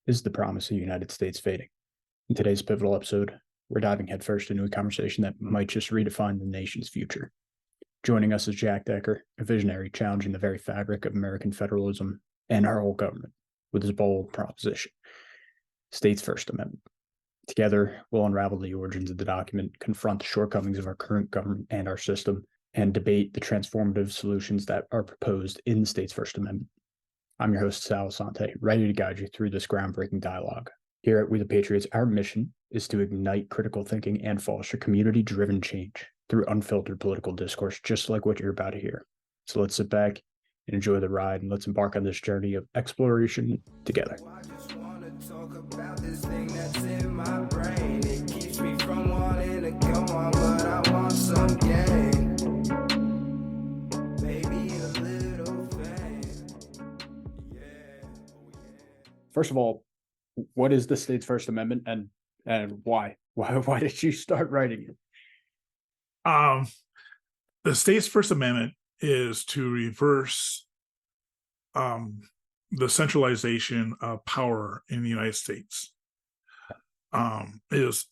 Is the promise of the United States fading? In today's pivotal episode, we're diving headfirst into a conversation that might just redefine the nation's future. Joining us is Jack Decker, a visionary challenging the very fabric of American federalism and our whole government with his bold proposition, States First Amendment. Together, we'll unravel the origins of the document, confront the shortcomings of our current government and our system, and debate the transformative solutions that are proposed in the States First Amendment. I'm your host, Sal Assante, ready to guide you through this groundbreaking dialogue. Here at We The Patriots, our mission is to ignite critical thinking and foster community-driven change through unfiltered political discourse, just like what you're about to hear. So let's sit back and enjoy the ride, and let's embark on this journey of exploration together. I just wanna talk about this thing that's in my brain. It keeps me from wanting to go on, but I want some gain. Maybe a little fame. Yeah. First of all, what is the States First Amendment, and why? Why did you start writing it? The States First Amendment is to reverse the centralization of power in the United States. Is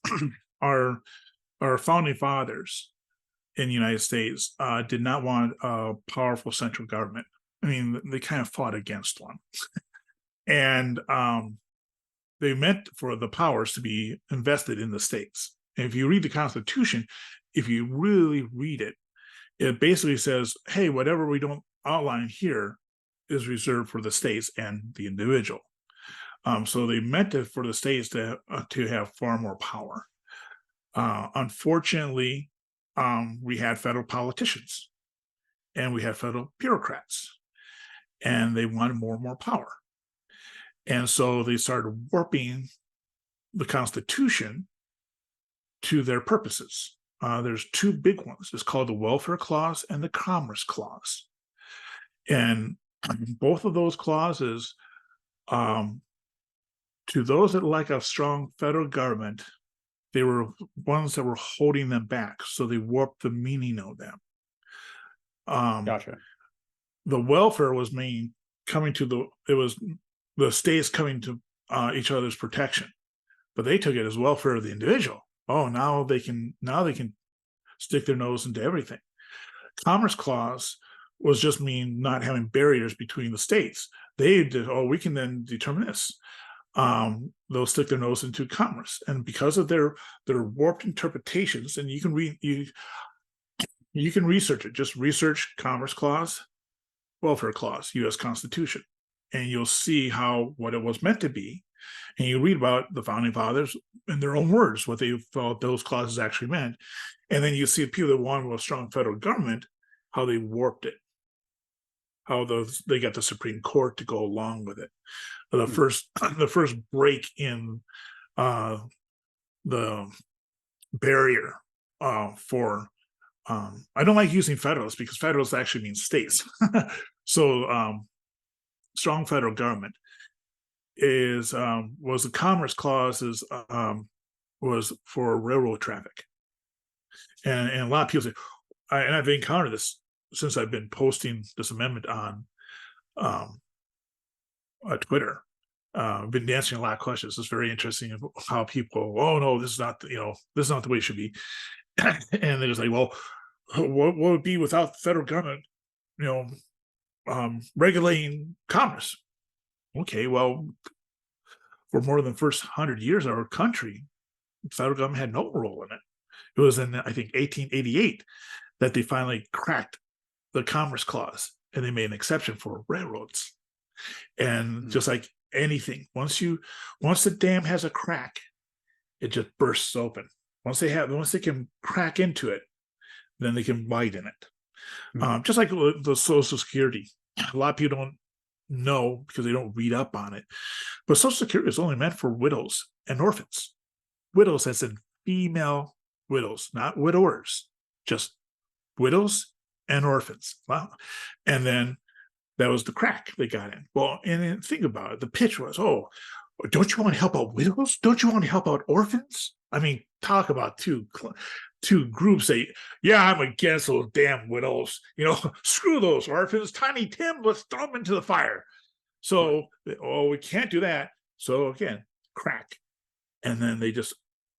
our founding fathers in the United States did not want a powerful central government. I mean, they kind of fought against one, and they meant for the powers to be invested in the states. And if you read the Constitution, if you really read it, it basically says, hey, whatever we don't outline here is reserved for the states and the individual. So they meant it for the states to have far more power. Unfortunately, we had federal politicians and we had federal bureaucrats, and they wanted more and more power. And so they started warping the Constitution to their purposes. There's two big ones. It's called the Welfare Clause and the Commerce Clause. And both of those clauses, to those that like a strong federal government, they were ones that were holding them back. So they warped the meaning of them. Gotcha. The welfare was the states coming to each other's protection, but they took it as welfare of the individual. Oh, now they can stick their nose into everything. Commerce Clause was just mean not having barriers between the states. They did, we can then determine this. They'll stick their nose into commerce, and because of their warped interpretations, and you can research it. Just research Commerce Clause, Welfare Clause, U.S. Constitution, and you'll see what it was meant to be. And you read about the founding fathers in their own words, what they felt those clauses actually meant. And then you see people that wanted a strong federal government, how they warped it, how they got the Supreme Court to go along with it. The first break in the barrier for I don't like using federalists because federalists actually means states. So strong federal government was the Commerce Clause was for railroad traffic, and a lot of people say, and I've encountered this since I've been posting this amendment on Twitter. I've been answering a lot of questions. It's very interesting how people, oh no, this is not the way it should be, and they're just like, well, what would it be without the federal government, regulating commerce? Okay, well, for more than the first 100 years of our country, the federal government had no role in it. It was in, I think, 1888 that they finally cracked the Commerce Clause, and they made an exception for railroads. And just like anything, once the dam has a crack, it just bursts open. Once they can crack into it, then they can widen it. Just like the Social Security, a lot of people don't know because they don't read up on it, but Social Security is only meant for widows and orphans. Widows as in female widows, not widowers, just widows and orphans. Wow. And then that was the crack they got in. Well, and then think about it. The pitch was, don't you want to help out widows? Don't you want to help out orphans? I mean, talk about two groups say, yeah, I'm against those damn widows. Screw those orphans. Tiny Tim, let's throw them into the fire. So, we can't do that. So again, crack. And then they just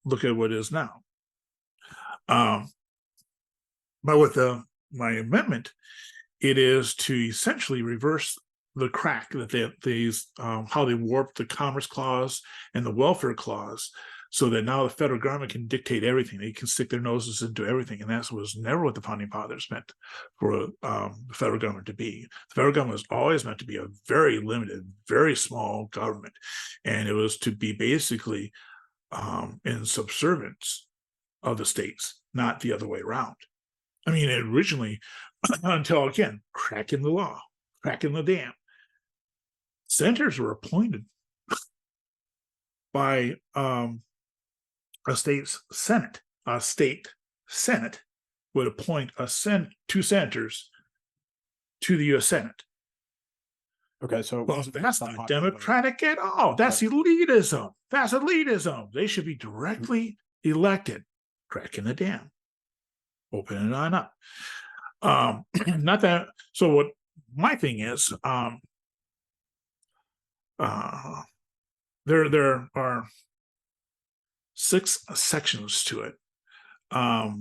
look at what it is now. But with my amendment, it is to essentially reverse the crack that these how they warped the Commerce Clause and the Welfare Clause, so that now the federal government can dictate everything. They can stick their noses into everything, and that was never what the founding fathers meant for the federal government to be. The federal government was always meant to be a very limited, very small government, and it was to be basically in subservience of the states, not the other way around. I mean, originally, until again, cracking the law, cracking the dam, senators were appointed by a state senate. A state senate would appoint two senators to the U.S. Senate. Okay, so well, that's not democratic at all. That's elitism. That's elitism. They should be directly elected. Cracking the dam, opening it on up. Not that. So what my thing is, there are 6 sections to it. I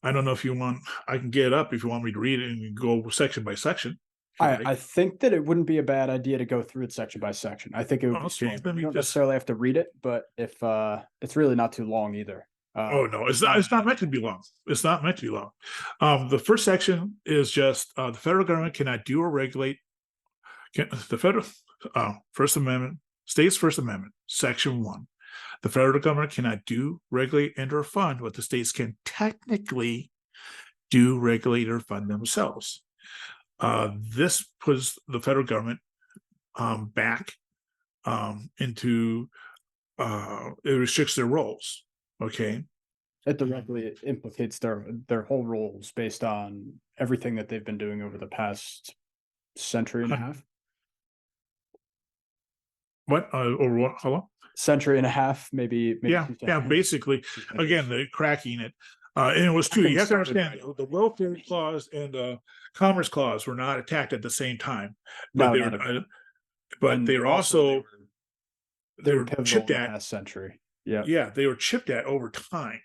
don't know if you want. I can get it up if you want me to read it and go section by section. I think that it wouldn't be a bad idea to go through it section by section. I think it would be standard. You don't necessarily have to read it, but if it's really not too long either. Oh no, it's not meant to be long. It's not meant to be long. The first section is just the federal government cannot do or regulate the federal First Amendment, States First Amendment, Section 1. The federal government cannot do, regulate, and or fund what the states can technically do, regulate, or fund themselves. This puts the federal government back into it restricts their roles. Okay. It directly implicates their whole roles based on everything that they've been doing over the past century and a half. What? Or what? Hello? Century and a half, maybe yeah, basically. Again, the cracking it. And it was 2. You have to understand the Welfare Clause and the Commerce Clause were not attacked at the same time. But they were also they were chipped at last century. Yeah, they were chipped at over time.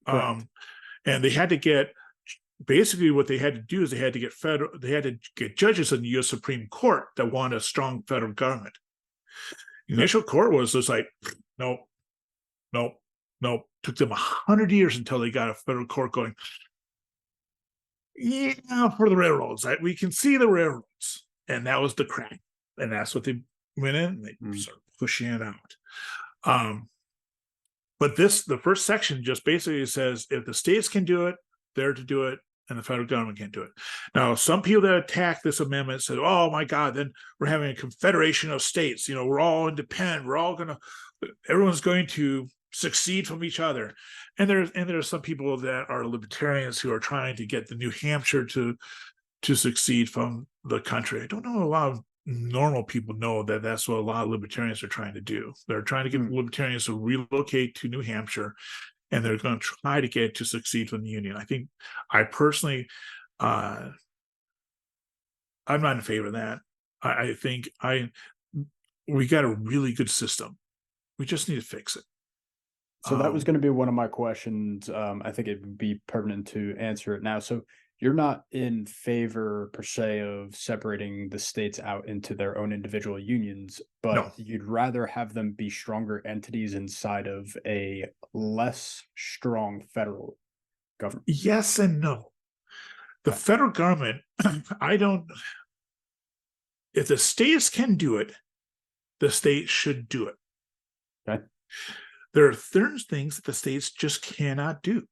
And they had to get basically what they had to do is they had to get judges in the U.S. Supreme Court that wanted a strong federal government. The initial court was just like, nope. Took them 100 years until they got a federal court going, yeah, for the railroads. We can see the railroads. And that was the crack. And that's what they went in and they started pushing it out. But the first section just basically says if the states can do it, they're to do it, and the federal government can't do it. Now, some people that attack this amendment said, oh my God, then we're having a confederation of states. We're all independent. Everyone's going to succeed from each other. And there are some people that are libertarians who are trying to get the New Hampshire to succeed from the country. I don't know a lot of normal people know that that's what a lot of libertarians are trying to do. They're trying to get libertarians to relocate to New Hampshire, and they're going to try to get to succeed from the Union. I personally, I'm not in favor of that. I think we got a really good system. We just need to fix it. So that was going to be one of my questions. I think it would be pertinent to answer it now. So you're not in favor per se of separating the states out into their own individual unions, but you'd rather have them be stronger entities inside of a less strong federal government. Yes and no. The federal government, if the states can do it, the states should do it. Okay. There are certain things that the states just cannot do.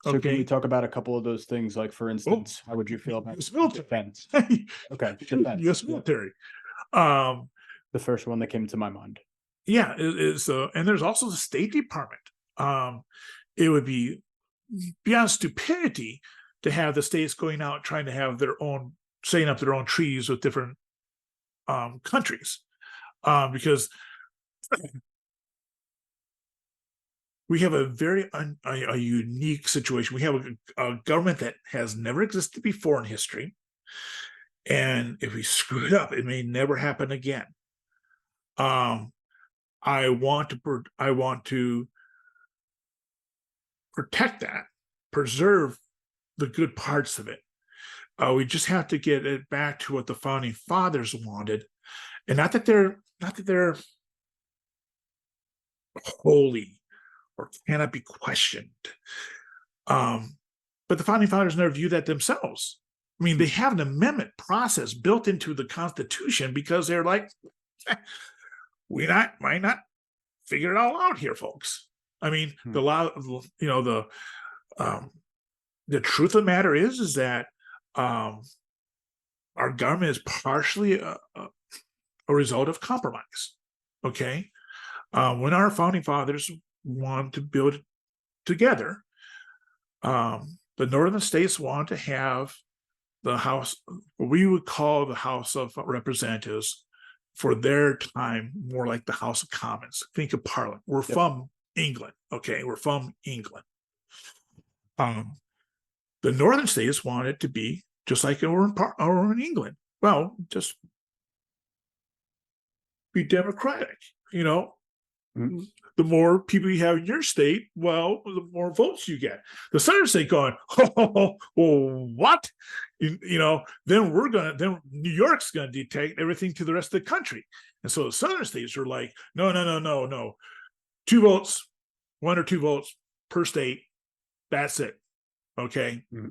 So can we talk about a couple of those things? Like, for instance, how would you feel about defense? Okay, defense. U.S. military. The first one that came to my mind. Yeah, and there's also the State Department. It would be beyond stupidity to have the states going out trying to have setting up their own treaties with different countries, because we have a very a unique situation. We have a government that has never existed before in history. And if we screw it up, it may never happen again. I want to protect that, preserve the good parts of it. We just have to get it back to what the founding fathers wanted, and not that they're holy or cannot be questioned. But the founding fathers never viewed that themselves. I mean, they have an amendment process built into the Constitution because they're like, why not figure it all out here, folks? I mean, the law, the truth of the matter is that our government is partially a result of compromise. Okay, when our founding fathers wanted to build it together, the northern states wanted to have the House, what we would call the House of Representatives, for their time, more like the House of Commons. Think of Parliament. We're from England. Okay, we're from England. The northern states wanted to be just like we're in England. Well, just be democratic. The more people you have in your state, well, the more votes you get. The southern state going, what? Then then New York's gonna dictate everything to the rest of the country. And so the southern states are like, no. 2 votes, 1 or 2 votes per state. That's it. Okay. Mm-hmm.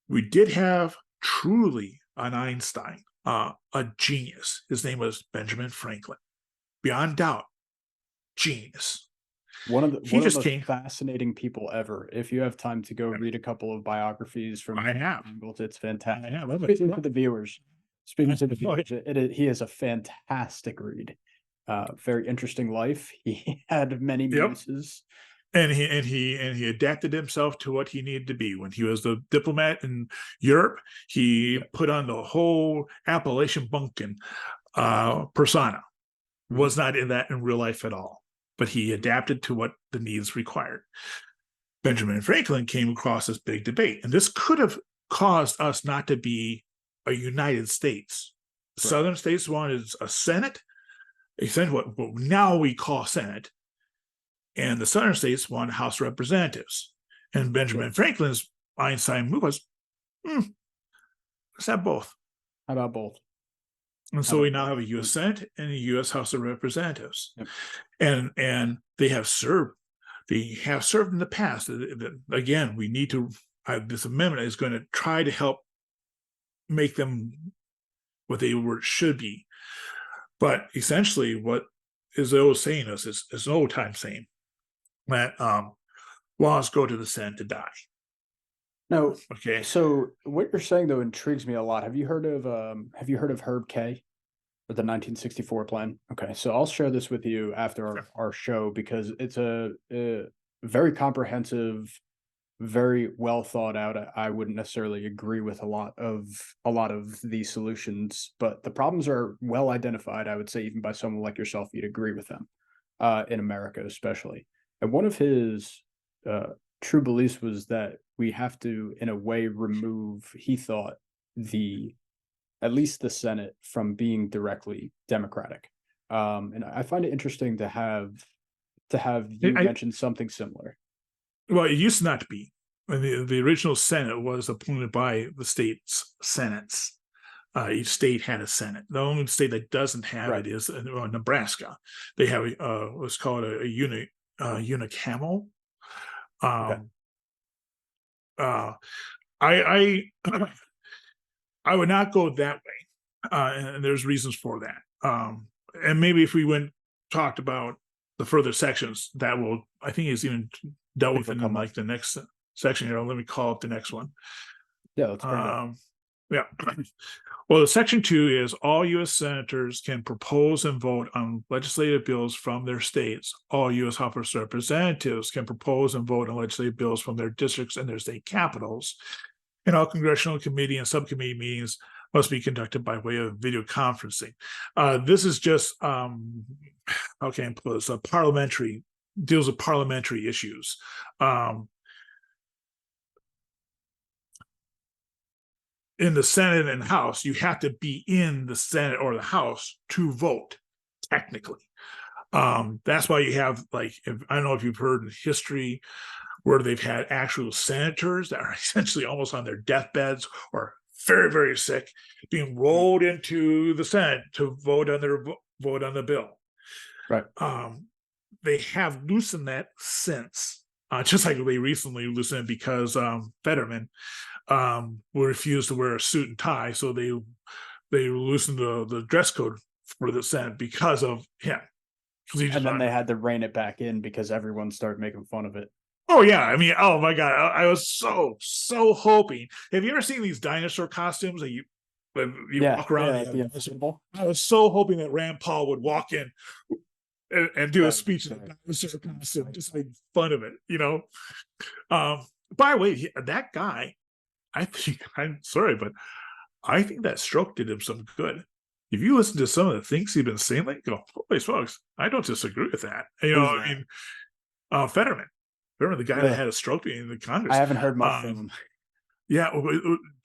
We did have truly an Einstein, a genius. His name was Benjamin Franklin. Beyond doubt, genius. One of the most fascinating people ever. If you have time to go read a couple of biographies from Angles, it's fantastic. I love it. Speaking to the viewers, he is a fantastic read. Very interesting life. He had many muses. And he adapted himself to what he needed to be. When he was the diplomat in Europe, he put on the whole Appalachian bumpkin persona. Was not in real life at all, but he adapted to what the needs required. Benjamin Franklin came across this big debate, and this could have caused us not to be a United States. Right. Southern states wanted a Senate, what now we call Senate, and the Southern states wanted House of Representatives. And Benjamin Franklin's Einstein move was, let's have both. How about both? And so we now have a U.S. Senate and a U.S. House of Representatives, and they have served. They have served in the past. Again, we need to. This amendment is going to try to help make them what they should be. But essentially, what is the old saying is an old time saying that laws go to the Senate to die. No. Okay. So what you're saying though intrigues me a lot. Have you heard of Herb K, or the 1964 plan? Okay. So I'll share this with you after our show because it's a very comprehensive, very well thought out. I wouldn't necessarily agree with a lot of these solutions, but the problems are well identified. I would say even by someone like yourself, you'd agree with them in America, especially. And one of his true beliefs was that we have to, in a way, remove, he thought, at least the Senate from being directly democratic. And I find it interesting to have you mention something similar. Well, it used not to be. The original Senate was appointed by the state's senates. Each state had a Senate. The only state that doesn't have it is Nebraska. They have what's called a unicameral. I would not go that way, and there's reasons for that. And maybe if we talked about the further sections, that will, I think, is even dealt with in like the next section. Let me call up the next one. Yeah, let's bring it up. Yeah. Well, section 2 is all U.S. senators can propose and vote on legislative bills from their states. All U.S. House of Representatives can propose and vote on legislative bills from their districts and their state capitals. And all congressional committee and subcommittee meetings must be conducted by way of video conferencing. This is just, parliamentary, deals with parliamentary issues. in the Senate and House, you have to be in the Senate or the House to vote, technically. That's why you have, like, I don't know if you've heard in history where they've had actual senators that are essentially almost on their deathbeds or very, very sick, being rolled into the Senate to vote on the bill. Right. They have loosened that since, just like they recently loosened it because Fetterman will refuse to wear a suit and tie, so they loosened the dress code for the Senate because of him. And then they had to rein it back in because everyone started making fun of it. Oh yeah, I mean, oh my God, I was so hoping. Have you ever seen these dinosaur costumes that you walk around? Yeah, I was so hoping that Rand Paul would walk in and do a speech in a dinosaur costume, just make fun of it, you know. By the way, that guy, I think, I'm sorry, but I think that stroke did him some good. If you listen to some of the things he's been saying, like, go, holy smokes, I don't disagree with that. You know, I mean, Fetterman, the guy that had a stroke in the Congress. I haven't heard much from him. Yeah,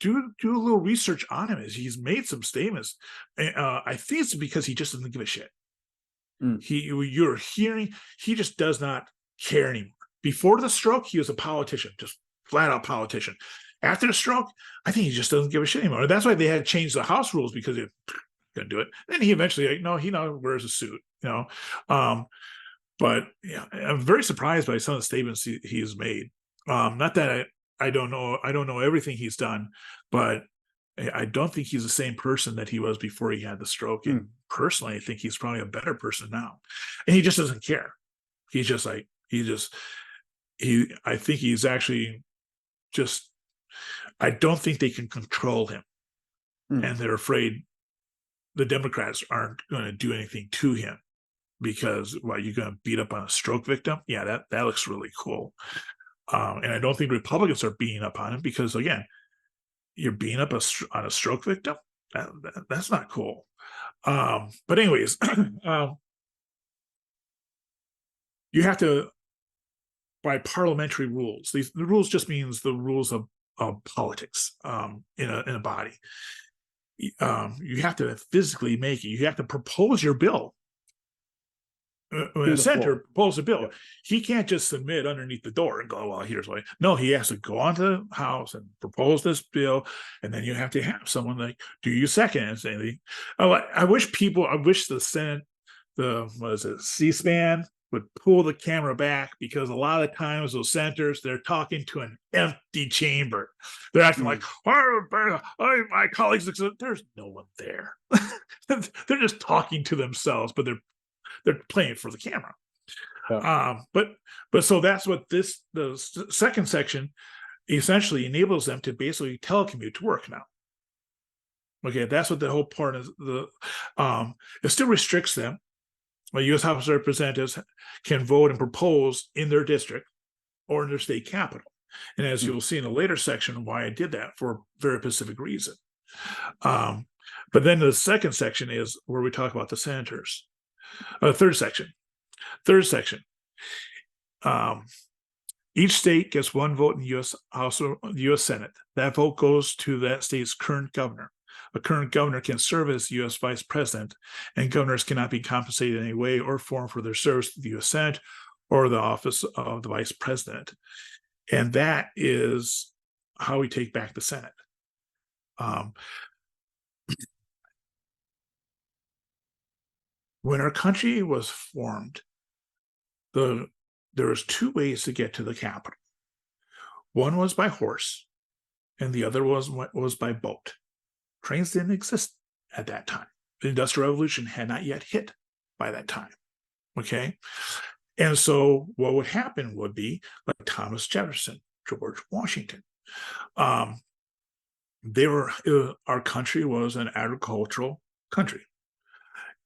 do a little research on him. As he's made some statements. I think it's because he just doesn't give a shit. You're hearing he just does not care anymore. Before the stroke, he was a politician, just flat out politician. After the stroke, I think he just doesn't give a shit anymore. That's why they had to change the House rules because he couldn't do it. Then he eventually, he now wears a suit, you know. But yeah, I'm very surprised by some of the statements he has made. Not that I don't know everything he's done, but I don't think he's the same person that he was before he had the stroke. And personally, I think he's probably a better person now. And he just doesn't care. He's just like, I think he's actually just, I don't think they can control him. And they're afraid the Democrats aren't going to do anything to him because, you're going to beat up on a stroke victim? Yeah, that looks really cool. And I don't think Republicans are beating up on him because, again, you're beating up on a stroke victim? That's not cool. But anyways, you have to, by parliamentary rules, the rules just means the rules of politics in a body. You have to physically make it. You have to propose your bill. When a senator proposes a bill, he can't just submit underneath the door and go, well, here's why. No, he has to go onto the House and propose this bill, and then you have to have someone like, do you second and say anything? I wish the Senate, C-SPAN, would pull the camera back, because a lot of times those senators, they're talking to an empty chamber. They're acting like, my colleagues, there's no one there. They're just talking to themselves, but they're playing for the camera. But so that's what the second section essentially enables them to basically telecommute to work now. Okay, that's what the whole part is. It still restricts them. U.S. House of Representatives can vote and propose in their district or in their state capital. And as you'll see in a later section, why I did that for a very specific reason. But then the second section is where we talk about the senators. Third section. Each state gets one vote in the U.S. House or U.S. Senate. That vote goes to that state's current governor. A current governor can serve as U.S. vice president, and governors cannot be compensated in any way or form for their service to the U.S. Senate or the office of the vice president. And that is how we take back the Senate. When our country was formed, there was two ways to get to the capital. One was by horse, and the other was by boat. Trains didn't exist at that time. The Industrial Revolution had not yet hit by that time. Okay. And so what would happen would be like Thomas Jefferson, George Washington. Our country was an agricultural country.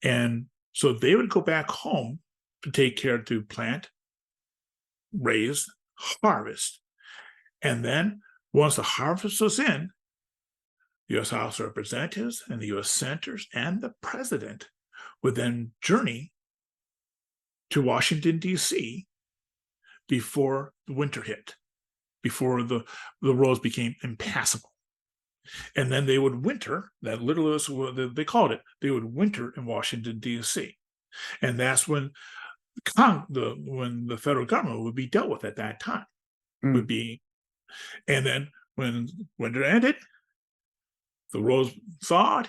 And so they would go back home to take care to plant, raise, harvest. And then once the harvest was in, the U.S. House of Representatives and the U.S. Senators and the President would then journey to Washington, D.C. before the winter hit, before the roads became impassable. And then they would winter, that literally was what they called it, they would winter in Washington, D.C. And that's when the federal government would be dealt with at that time. Would be, and then when winter ended, the roads thawed,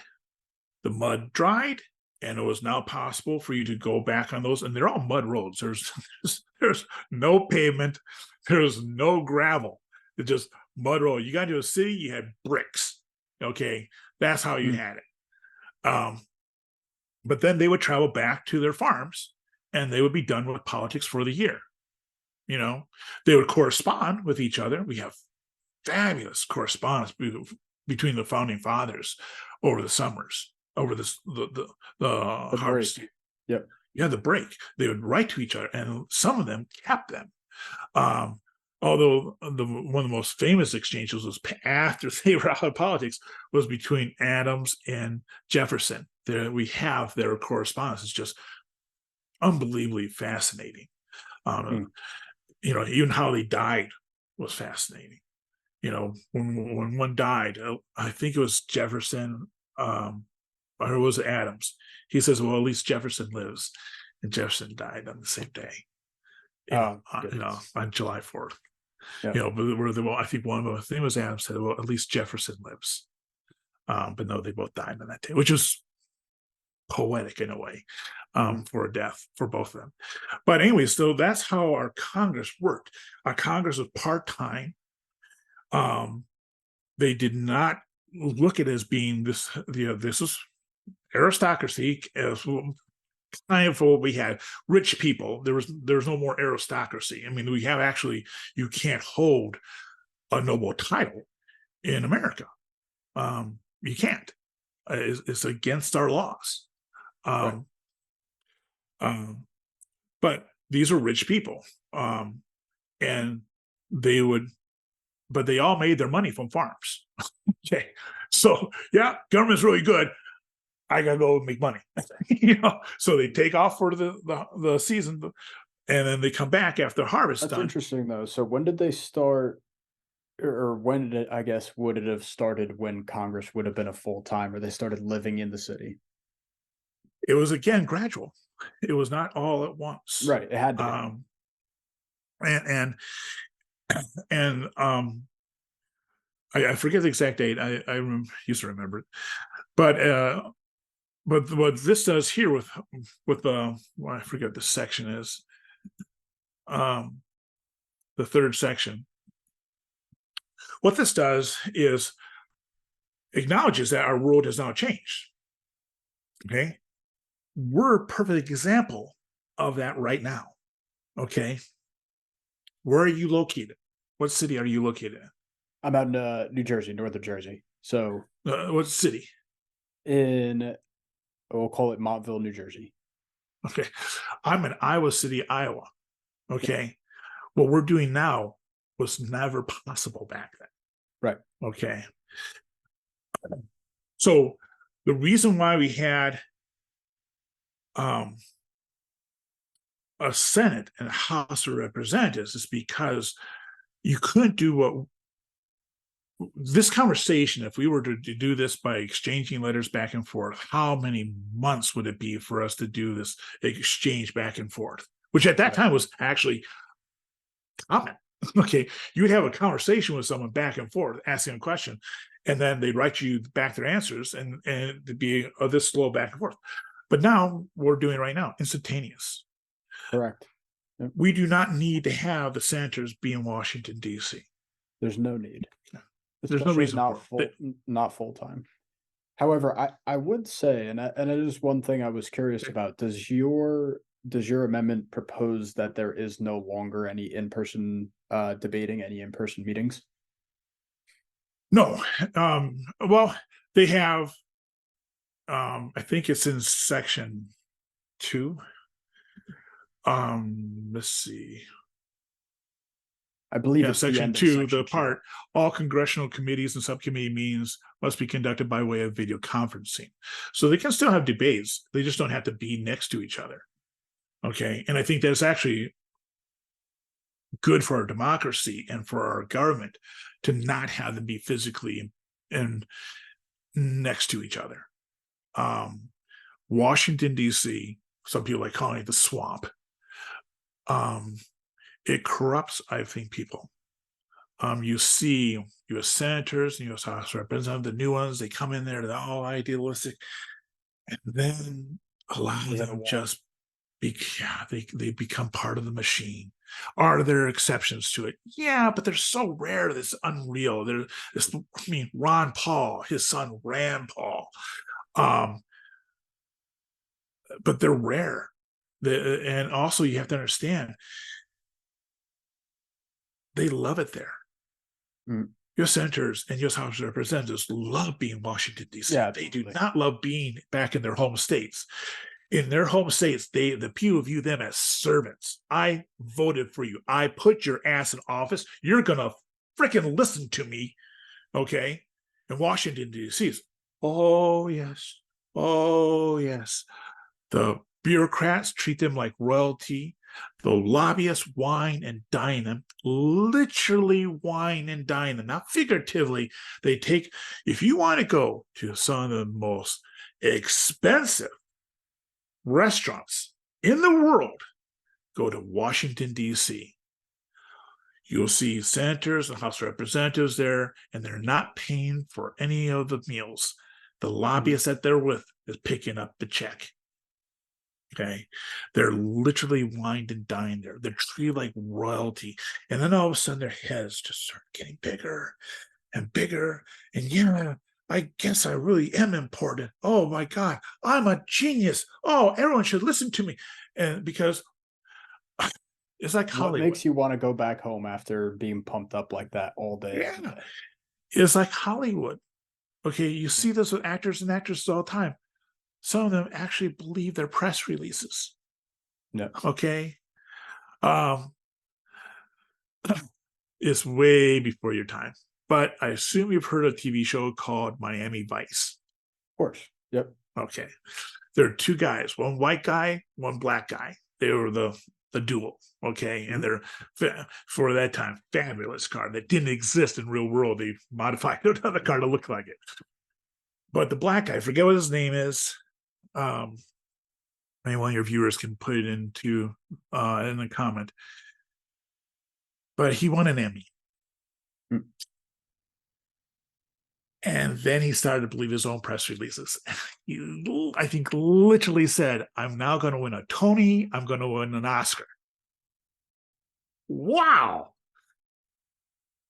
the mud dried, and it was now possible for you to go back on those. And they're all mud roads. There's no pavement, there's no gravel. It's just mud road. You got to a city, you had bricks. Okay, that's how you had it. But then they would travel back to their farms, and they would be done with politics for the year. You know, they would correspond with each other. We have fabulous correspondence between the founding fathers over the summers, over the harvest. Break. Yep. Yeah, the break. They would write to each other, and some of them kept them. Although one of the most famous exchanges was after they were out of politics was between Adams and Jefferson. There we have their correspondence. It's just unbelievably fascinating. You know, even how they died was fascinating. You know, when one died, I think it was Jefferson, or it was Adams. He says, "Well, at least Jefferson lives," and Jefferson died on the same day. You know, on July 4th. Yep. You know, but I think one of them, I think it was Adams, said, "Well, at least Jefferson lives." But no, they both died on that day, which was poetic in a way, for a death for both of them. But anyway, so that's how our Congress worked. Our Congress was part-time. They did not look at it as being this, this is aristocracy, as kind of what we had. Rich people, there's no more aristocracy. I mean, we have actually, you can't hold a noble title in America. You can't. It's against our laws. Right. But these are rich people, and they all made their money from farms. Okay, so yeah, government's really good. I gotta go make money. You know, so they take off for the season, and then they come back after harvest. That's interesting, though. So when did they start, or when did it? I guess would it have started when Congress would have been a full time, or they started living in the city? It was again gradual. It was not all at once. Right. It had to be. And I forget the exact date. I used to remember it, but what this does here with the, well, I forget the section is, the third section. What this does is acknowledges that our world has now changed. Okay, we're a perfect example of that right now. Okay, where are you located? What city are you located in? I'm out in New Jersey, northern Jersey. So what city? We'll call it Montville, New Jersey. Okay, I'm in Iowa City, Iowa. Okay, what we're doing now was never possible back then. Right. Okay. So the reason why we had a Senate and a House of Representatives is because you couldn't do what this conversation, if we were to do this by exchanging letters back and forth, how many months would it be for us to do this exchange back and forth, which at that time was actually common. Okay, you would have a conversation with someone back and forth, asking a question, and then they'd write you back their answers, and it'd be this slow back and forth. But now we're doing right now, instantaneous. Correct. Yep. We do not need to have the senators be in Washington, D.C. There's no need. There's no reason not full time. However, I would say, and it is one thing I was curious about. Does your amendment propose that there is no longer any in-person debating, any in-person meetings? No. Well, they have. I think it's in section 2. Let's see. I believe it's section 2, the part, all congressional committees and subcommittee meetings must be conducted by way of video conferencing. So they can still have debates. They just don't have to be next to each other. Okay. And I think that's actually good for our democracy and for our government to not have them be physically and next to each other. Washington, D.C., some people like calling it the swamp. It corrupts, I think, people. You see U.S. senators, U.S. House representatives, the new ones, they come in there, they're all idealistic. And then a lot of them just, they become part of the machine. Are there exceptions to it? Yeah, but they're so rare. That's unreal. Ron Paul, his son Rand Paul. But they're rare. And also you have to understand, they love it there. U.S. senators and U.S. House of Representatives love being in Washington, D.C. Yeah, they do not love being back in their home states. In their home states, the people view them as servants. I voted for you. I put your ass in office. You're going to freaking listen to me, okay? In Washington, D.C., oh, yes. Oh, yes. The bureaucrats treat them like royalty. The lobbyists wine and dine them, literally wine and dine them, not figuratively. They take, if you want to go to some of the most expensive restaurants in the world, go to Washington, D.C. You'll see senators and House Representatives there, and they're not paying for any of the meals. The lobbyist that they're with is picking up the check. Okay, they're literally wined and dined there. They're treated like royalty. And then all of a sudden their heads just start getting bigger and bigger. And yeah, I guess I really am important. Oh my God, I'm a genius. Oh, everyone should listen to me. And because it's like Hollywood. What makes you want to go back home after being pumped up like that all day? Yeah. It's like Hollywood. Okay, you see this with actors and actresses all the time. Some of them actually believe their press releases. No. Okay. It's way before your time. But I assume you've heard of a TV show called Miami Vice. Of course. Yep. Okay. There are two guys, one white guy, one black guy. They were the duo. Okay. And they're, for that time, fabulous car that didn't exist in real world. They modified another car to look like it. But the black guy, I forget what his name is. Maybe one of your viewers can put it into in a comment. But he won an Emmy. And then he started to believe his own press releases. He, I think, literally said, I'm now going to win a Tony. I'm going to win an Oscar. Wow.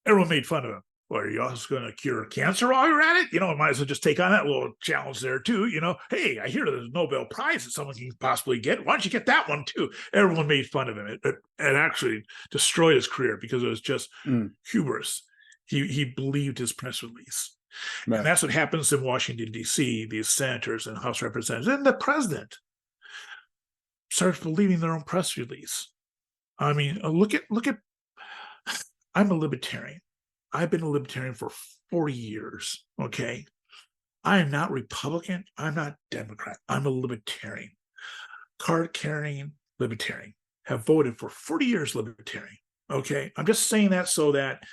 Everyone made fun of him. Well, are you also going to cure cancer while you're at it? You know, might as well just take on that little challenge there too. You know, hey, I hear there's a Nobel Prize that someone can possibly get. Why don't you get that one too? Everyone made fun of him. It actually destroyed his career because it was just hubris. He believed his press release. Right. And that's what happens in Washington, D.C., these senators and House representatives and the president starts believing their own press release. I mean, look at, I'm a libertarian. I've been a libertarian for 40 years, okay? I am not Republican. I'm not Democrat. I'm a libertarian. Card-carrying libertarian. Have voted for 40 years libertarian, okay? I'm just saying that so that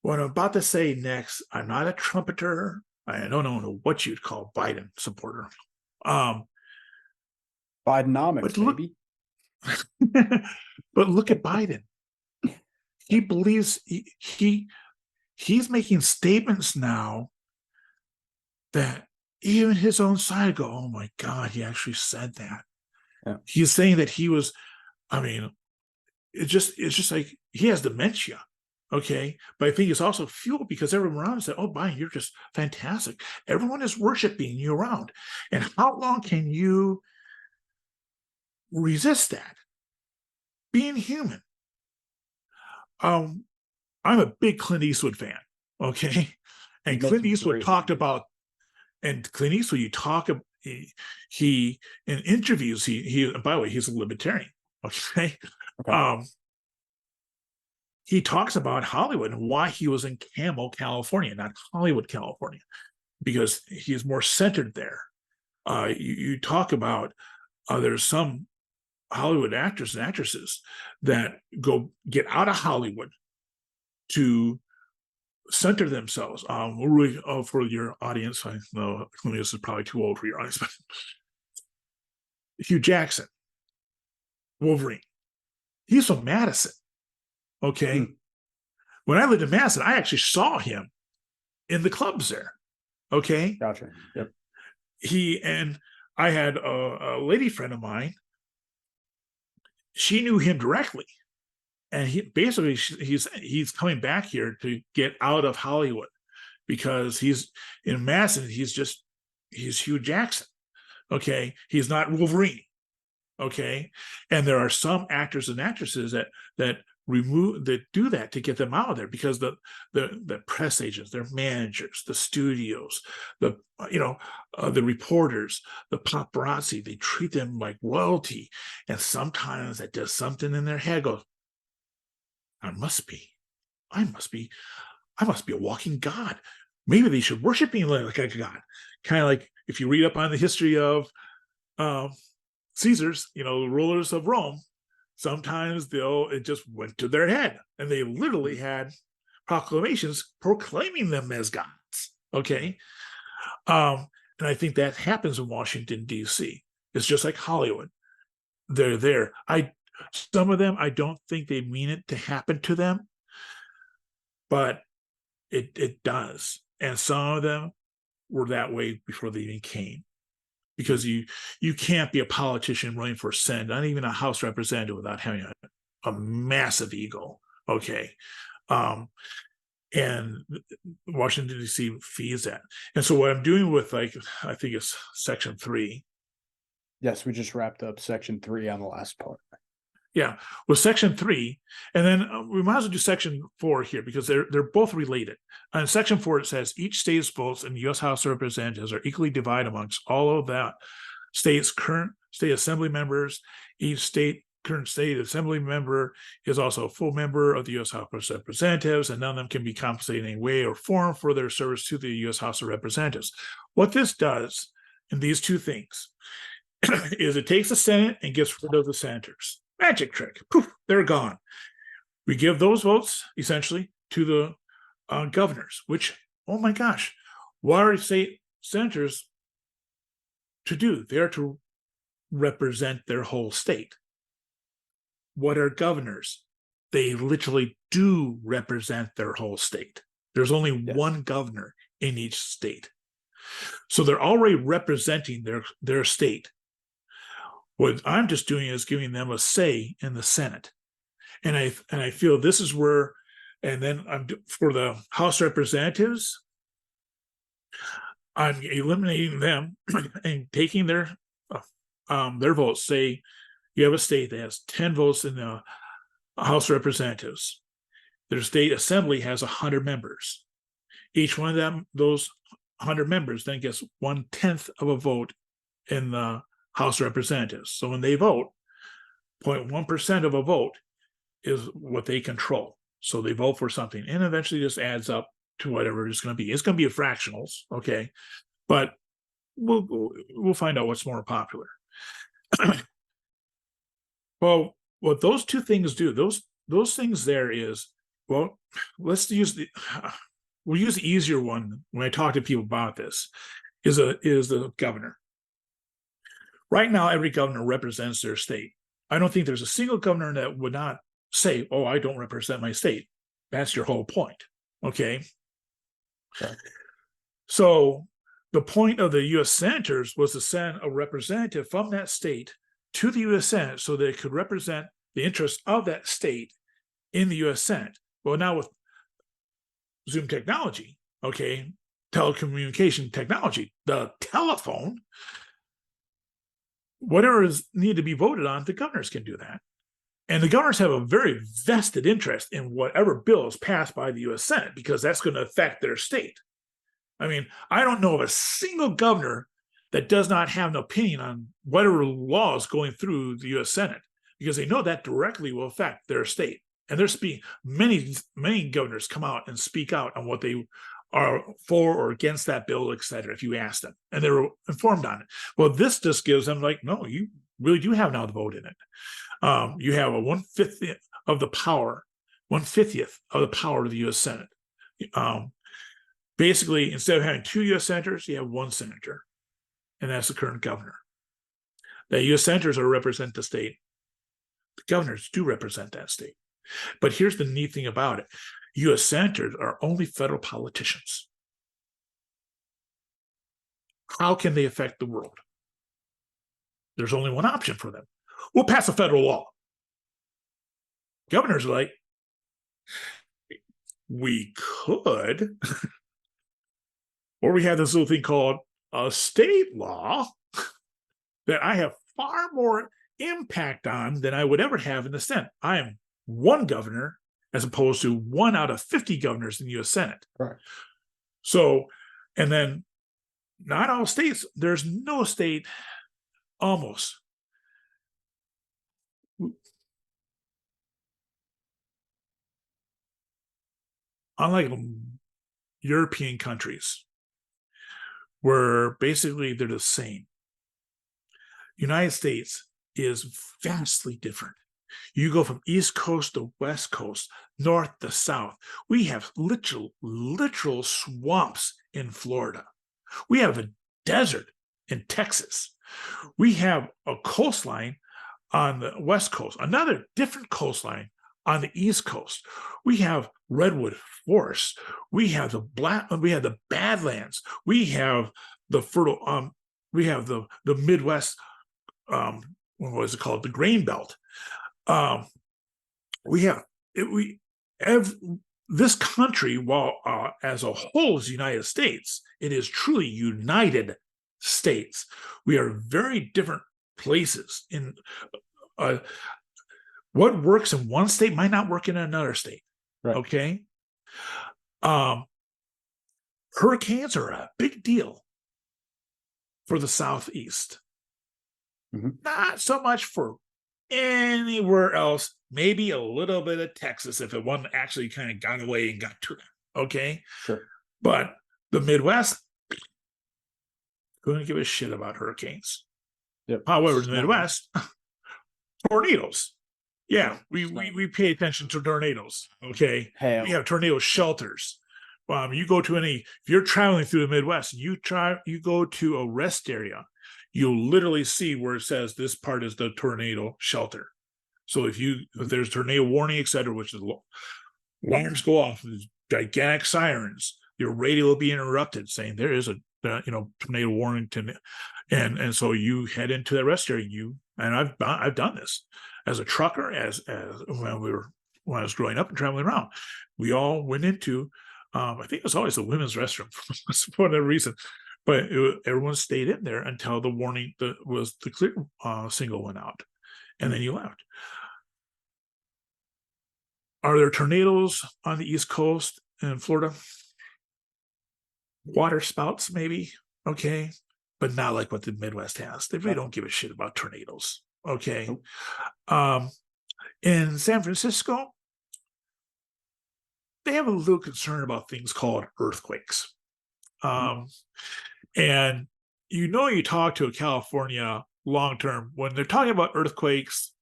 what I'm about to say next, I'm not a trumpeter. I don't know what you'd call Biden supporter. Bidenomics, baby. But look at Biden. He believes he's making statements now that even his own side go, oh my God, he actually said that. Yeah. He's saying that he was, I mean, it's just like he has dementia. Okay. But I think it's also fueled because everyone around said, oh, Biden, you're just fantastic. Everyone is worshiping you around. And how long can you resist that? Being human. I'm a big Clint Eastwood fan, okay? And Clint Eastwood talked about, you talk about, he in interviews, he by the way, he's a libertarian, okay? He talks about Hollywood and why he was in Carmel, California, not Hollywood, California, because he is more centered there. You talk about there's some Hollywood actors and actresses that get out of Hollywood to center themselves. Really, for your audience, I know this is probably too old for your audience, but Hugh Jackson, Wolverine, he's from Madison. Okay. When I lived in Madison, I actually saw him in the clubs there. Okay. Gotcha. Yep. And I had a lady friend of mine. She knew him directly. And he's coming back here to get out of Hollywood because he's in Madison. He's Hugh Jackson. Okay. He's not Wolverine. Okay. And there are some actors and actresses that do that to get them out of there, because the press agents, their managers, the studios, the reporters, the paparazzi, they treat them like royalty. And sometimes that does something in their head. Goes, I must be a walking god. Maybe they should worship me like a god. Kind of like if you read up on the history of Caesars, the rulers of Rome, sometimes it just went to their head, and they literally had proclamations proclaiming them as gods. Okay. And I think that happens in Washington, D.C. It's just like Hollywood. They're there. Some of them, I don't think they mean it to happen to them, but it does. And some of them were that way before they even came. Because you can't be a politician running for Senate, not even a House representative, without having a massive ego. Okay. And Washington, D.C. feeds that. And so what I'm doing with, I think it's section 3. Yes, we just wrapped up section 3 on the last part. Yeah, with section 3, and then we might as well do section 4 here, because they're both related. In section 4, it says each state's votes in the U.S. House of Representatives are equally divided amongst all of that state's current state assembly members. Each current state assembly member is also a full member of the U.S. House of Representatives, and none of them can be compensated in any way or form for their service to the U.S. House of Representatives. What this does in these two things is it takes the Senate and gets rid of the senators. Magic trick. Poof, they're gone. We give those votes essentially to the governors, which, oh my gosh, what are state senators to do? They are to represent their whole state. What are governors? They literally do represent their whole state. There's only one governor in each state. So they're already representing their state. What I'm just doing is giving them a say in the Senate. And I feel this is where, and then for the House Representatives, I'm eliminating them and taking their votes. Say you have a state that has 10 votes in the House Representatives. Their state assembly has 100 members. Each one of them, those 100 members, then gets 1/10 of a vote in the House Representatives. So when they vote, 0.1% of a vote is what they control. So they vote for something, and eventually this adds up to whatever it's going to be. It's going to be a fractionals, okay? But we'll find out what's more popular. Well, what those two things do, those things there is, well, we'll use the easier one when I talk to people about this, is the governor. Right now, every governor represents their state. I don't think there's a single governor that would not say, oh, I don't represent my state. That's your whole point, okay? Okay. So the point of the U.S. senators was to send a representative from that state to the U.S. Senate so they could represent the interests of that state in the U.S. Senate. Well, now with Zoom technology, okay, telecommunication technology, the telephone, whatever is needed to be voted on, the governors can do that. And the governors have a very vested interest in whatever bill is passed by the U.S. Senate, because that's going to affect their state. I mean, I don't know of a single governor that does not have an opinion on whatever laws going through the U.S. Senate, because they know that directly will affect their state. And there's many governors come out and speak out on what they are for or against that bill, et cetera, if you ask them, and they were informed on it. Well, this just gives them like, no, you really do have now the vote in it. You have a 1/50th of the power of the U.S. Senate. Basically, instead of having 2 U.S. senators, you have 1 senator, and that's the current governor. The U.S. senators are represent the state. The governors do represent that state. But here's the neat thing about it. U.S. senators are only federal politicians. How can they affect the world? There's only one option for them. We'll pass a federal law. Governors are like, we could, or we have this little thing called a state law that I have far more impact on than I would ever have in the Senate. I am one governor as opposed to 1 out of 50 governors in the U.S. Senate. Right. So, and then not all states, there's no state almost. Unlike European countries, where basically they're the same, United States is vastly different. You go from East Coast to West Coast, North to South. We have literal swamps in Florida. We have a desert in Texas. We have a coastline on the West Coast, another different coastline on the East Coast. We have redwood forests. We have the Badlands. We have the fertile. We have the Midwest. What was it called? The Grain Belt. This country, while as a whole is the United States, it is truly United States. We are very different places. In what works in one state might not work in another state. Right. Okay. Hurricanes are a big deal for the Southeast. Mm-hmm. Not so much for anywhere else, maybe a little bit of Texas if it one actually kind of got away and got to them. Okay. Sure. But the Midwest couldn't give a shit about hurricanes. Yep. However, in the Midwest, tornadoes. Yeah, we pay attention to tornadoes. Okay. Hail. We have tornado shelters. You go to if you're traveling through the Midwest, you go to a rest area, you'll literally see where it says this part is the tornado shelter. So if there's tornado warning, etc., which is alarms go off, there's gigantic sirens, your radio will be interrupted saying there is a tornado warning, and so you head into that rest area. And I've done this as a trucker, as when I was growing up and traveling around. We all went into I think it was always the women's restroom for whatever reason, but everyone stayed in there until the warning was the clear signal went out, and then you left. Are there tornadoes on the East Coast in Florida? Water spouts, maybe, okay, but not like what the Midwest has. They really don't give a shit about tornadoes, okay? In San Francisco, they have a little concern about things called earthquakes. And you talk to a California long-term, when they're talking about earthquakes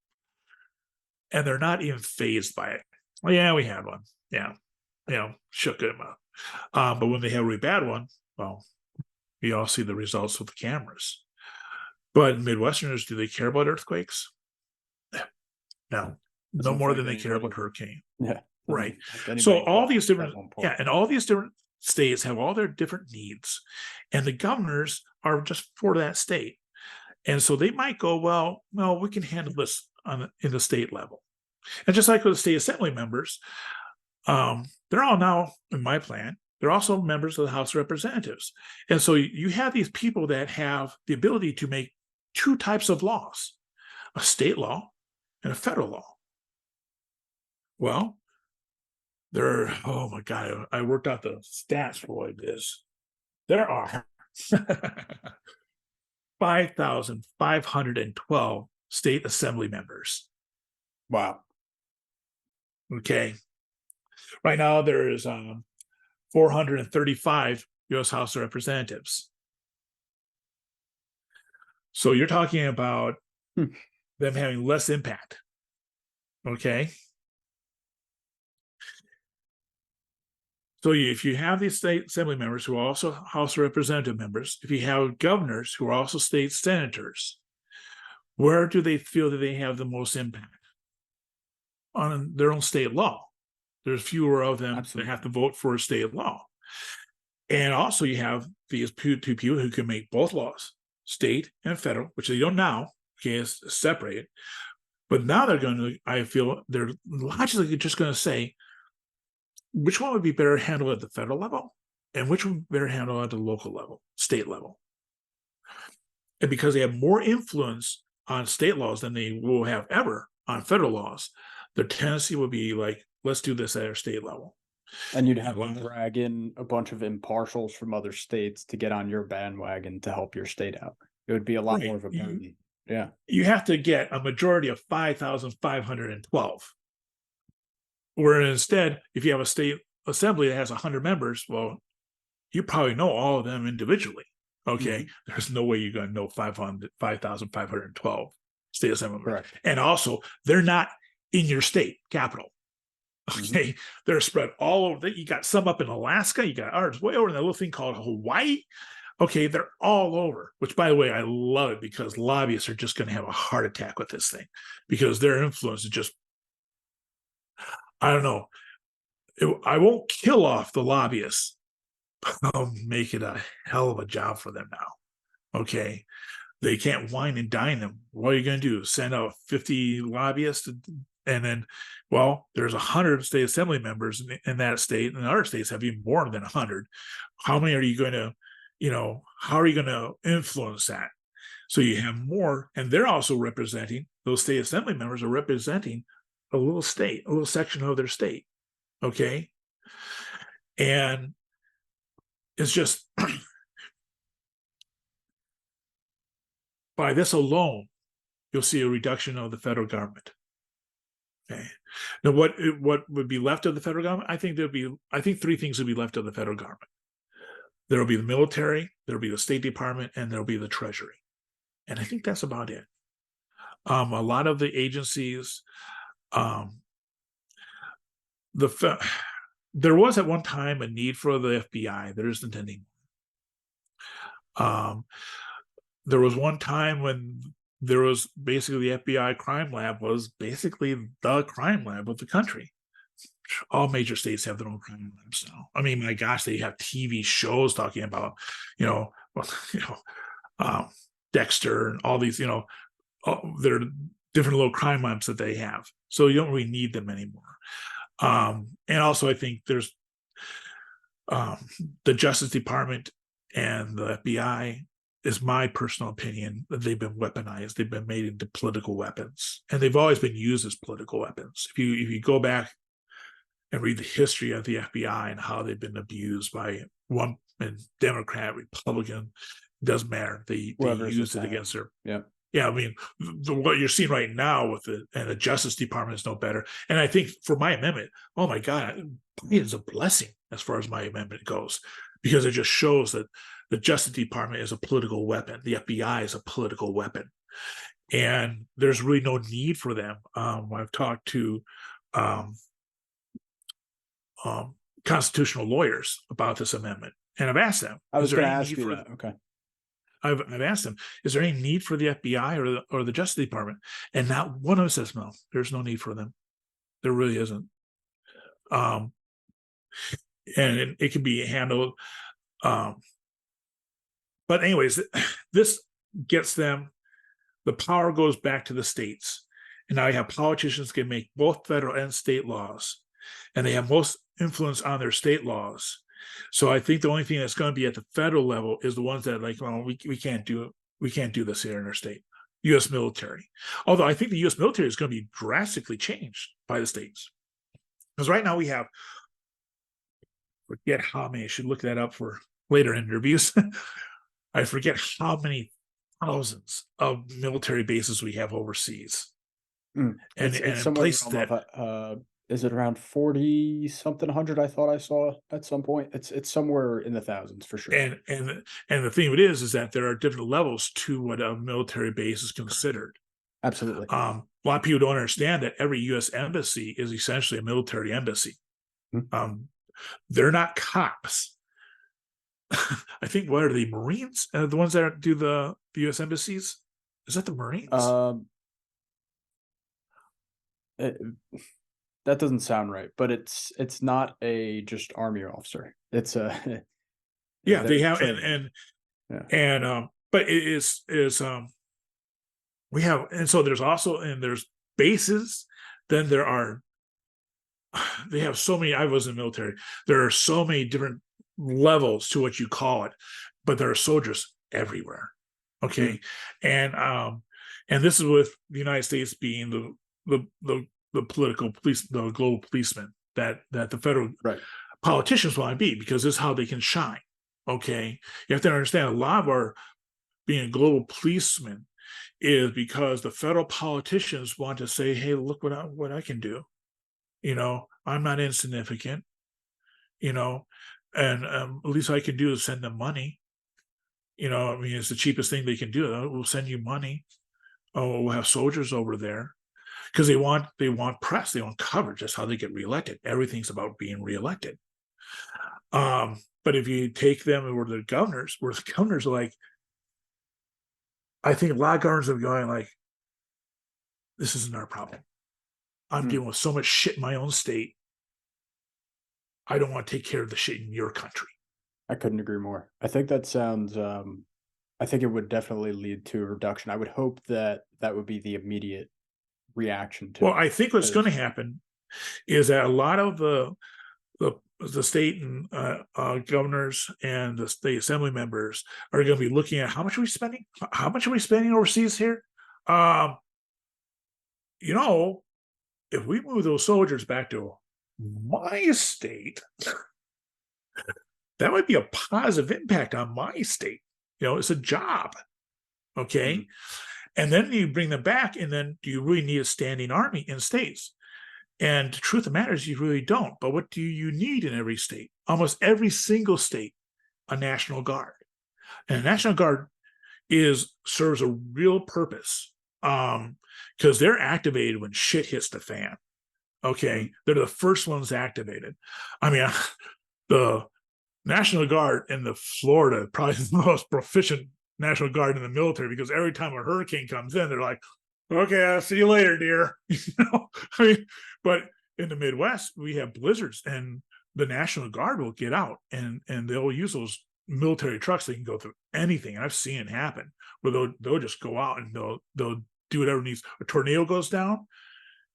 and they're not even fazed by it. Well, yeah, we had one. Yeah. Shook them up. But when they have a really bad one, well, we all see the results with the cameras. But Midwesterners, do they care about earthquakes? No more than they care about hurricane. Yeah. Right. So all these different, and all these different states have all their different needs, and the governors are just for that state. And so they might go, well, no, we can handle this in the state level. And just like with the state assembly members, they're all now, in my plan, they're also members of the House of Representatives. And so you have these people that have the ability to make 2 types of laws, a state law and a federal law. Well, oh my God, I worked out the stats for what it is. There are 5,512 state assembly members. Wow. Okay. Right now, there is 435 U.S. House of Representatives. So you're talking about them having less impact. Okay. So if you have these state assembly members who are also House of Representative members, if you have governors who are also state senators, where do they feel that they have the most impact? On their own state law. There's fewer of them that have to vote for a state law. And also you have these two people who can make both laws, state and federal, which they don't now, okay, it's separated. But now they're going to, I feel they're logically just going to say, which one would be better handled at the federal level and which one would be better handled at the local level, state level. And because they have more influence on state laws than they will have ever on federal laws, their tendency would be like, let's do this at our state level. And you'd have to drag in a bunch of impartials from other states to get on your bandwagon to help your state out. It would be a lot more of a burden. Yeah. You have to get a majority of 5,512. Where instead, if you have a state assembly that has 100 members, well, you probably know all of them individually. Okay. There's no way you're going to know 5,512 state assembly members. Correct. And also, they're not in your state capital. Okay. They're spread all over. You got some up in Alaska. You got ours way over in that little thing called Hawaii. Okay. They're all over, which, by the way, I love it because lobbyists are just going to have a heart attack with this thing because their influence is just, I don't know. I won't kill off the lobbyists, but I'll make it a hell of a job for them now. Okay. They can't wine and dine them. What are you going to do? Send out 50 lobbyists? And then, well, there's 100 state assembly members in that state, and other states have even more than 100. How many are you going to, how are you going to influence that? So you have more, and they're also representing, those state assembly members are representing a little state, a little section of their state. Okay. And it's just, by this alone, you'll see a reduction of the federal government. Okay. Now, what would be left of the federal government? I think three things would be left of the federal government. There will be the military, there will be the State Department, and there will be the Treasury. And I think that's about it. A lot of the agencies, there was at one time a need for the FBI. There isn't anymore. There was one time when there was basically the FBI crime lab was basically the crime lab of the country. All major states have their own crime labs now. I mean, my gosh, they have TV shows talking about, Dexter and all these, there are different little crime labs that they have. So you don't really need them anymore. And also, I think there's the Justice Department and the FBI, is my personal opinion, that they've been weaponized. They've been made into political weapons, and they've always been used as political weapons. If you go back and read the history of the FBI and how they've been abused by one Democrat, Republican, doesn't matter. They use it against their. Yeah, I mean, what you're seeing right now with the Justice Department is no better. And I think for my amendment, oh my God, it's a blessing as far as my amendment goes, because it just shows that the Justice Department is a political weapon. The FBI is a political weapon. And there's really no need for them. I've talked to constitutional lawyers about this amendment, and I've asked them. I was going to ask you that. Okay. I've asked them, is there any need for the FBI or the Justice Department? And not one of them says, no, there's no need for them. There really isn't. And it can be handled. But anyways, this gets them, the power goes back to the states. And now you have politicians can make both federal and state laws, and they have most influence on their state laws. So I think the only thing that's going to be at the federal level is the ones that we can't do this here in our state. U.S. military. Although I think the U.S. military is going to be drastically changed by the states. Because right now we have, forget how many, I should look that up for later interviews. I forget how many thousands of military bases we have overseas. And places that is it around 40 something hundred? I thought I saw at some point. It's somewhere in the thousands for sure. And the thing of it is that there are different levels to what a military base is considered. Absolutely. A lot of people don't understand that every U.S. embassy is essentially a military embassy. They're not cops. I think, what are the Marines? The ones that do the U.S. embassies? Is that the Marines? That doesn't sound right, but it's not a just army officer. It's a yeah, they they're have, trained. but it is we have, and so there's also, and there's bases. Then there are, they have so many. I was in the military. There are so many different levels to what you call it, but there are soldiers everywhere. Okay, and this is with the United States being the political police, the global policeman that the federal politicians want to be, because this is how they can shine. Okay, you have to understand, a lot of our being a global policeman is because the federal politicians want to say, "Hey, look what I can do. I'm not insignificant. And at least I can do is send them money. I mean, it's the cheapest thing they can do. We'll send you money. Oh, we'll have soldiers over there." Because they want press, they want coverage. That's how they get reelected. Everything's about being reelected. But if you take them where the governors are like, I think a lot of governors are going like, this isn't our problem. I'm dealing with so much shit in my own state. I don't want to take care of the shit in your country. I couldn't agree more. I think that sounds, I think it would definitely lead to a reduction. I would hope that would be the immediate reaction to. Well, I think what's going to happen is that a lot of the state and governors and the state assembly members are going to be looking at how much are we spending? How much are we spending overseas here? If we move those soldiers back to my state, that might be a positive impact on my state. It's a job. Okay. And then you bring them back, and then do you really need a standing army in states? And the truth of the matter is, you really don't. But what do you need in every state? Almost every single state, a National Guard. And a National Guard serves a real purpose, because they're activated when shit hits the fan. Okay, they're the first ones activated. I mean, the National Guard in the Florida, probably the most proficient National Guard in the military, because every time a hurricane comes in, they're like, "Okay, I'll see you later, dear." I mean, but in the Midwest, we have blizzards, and the National Guard will get out, and they'll use those military trucks. They can go through anything, and I've seen it happen where they'll just go out and they'll do whatever needs. A tornado goes down,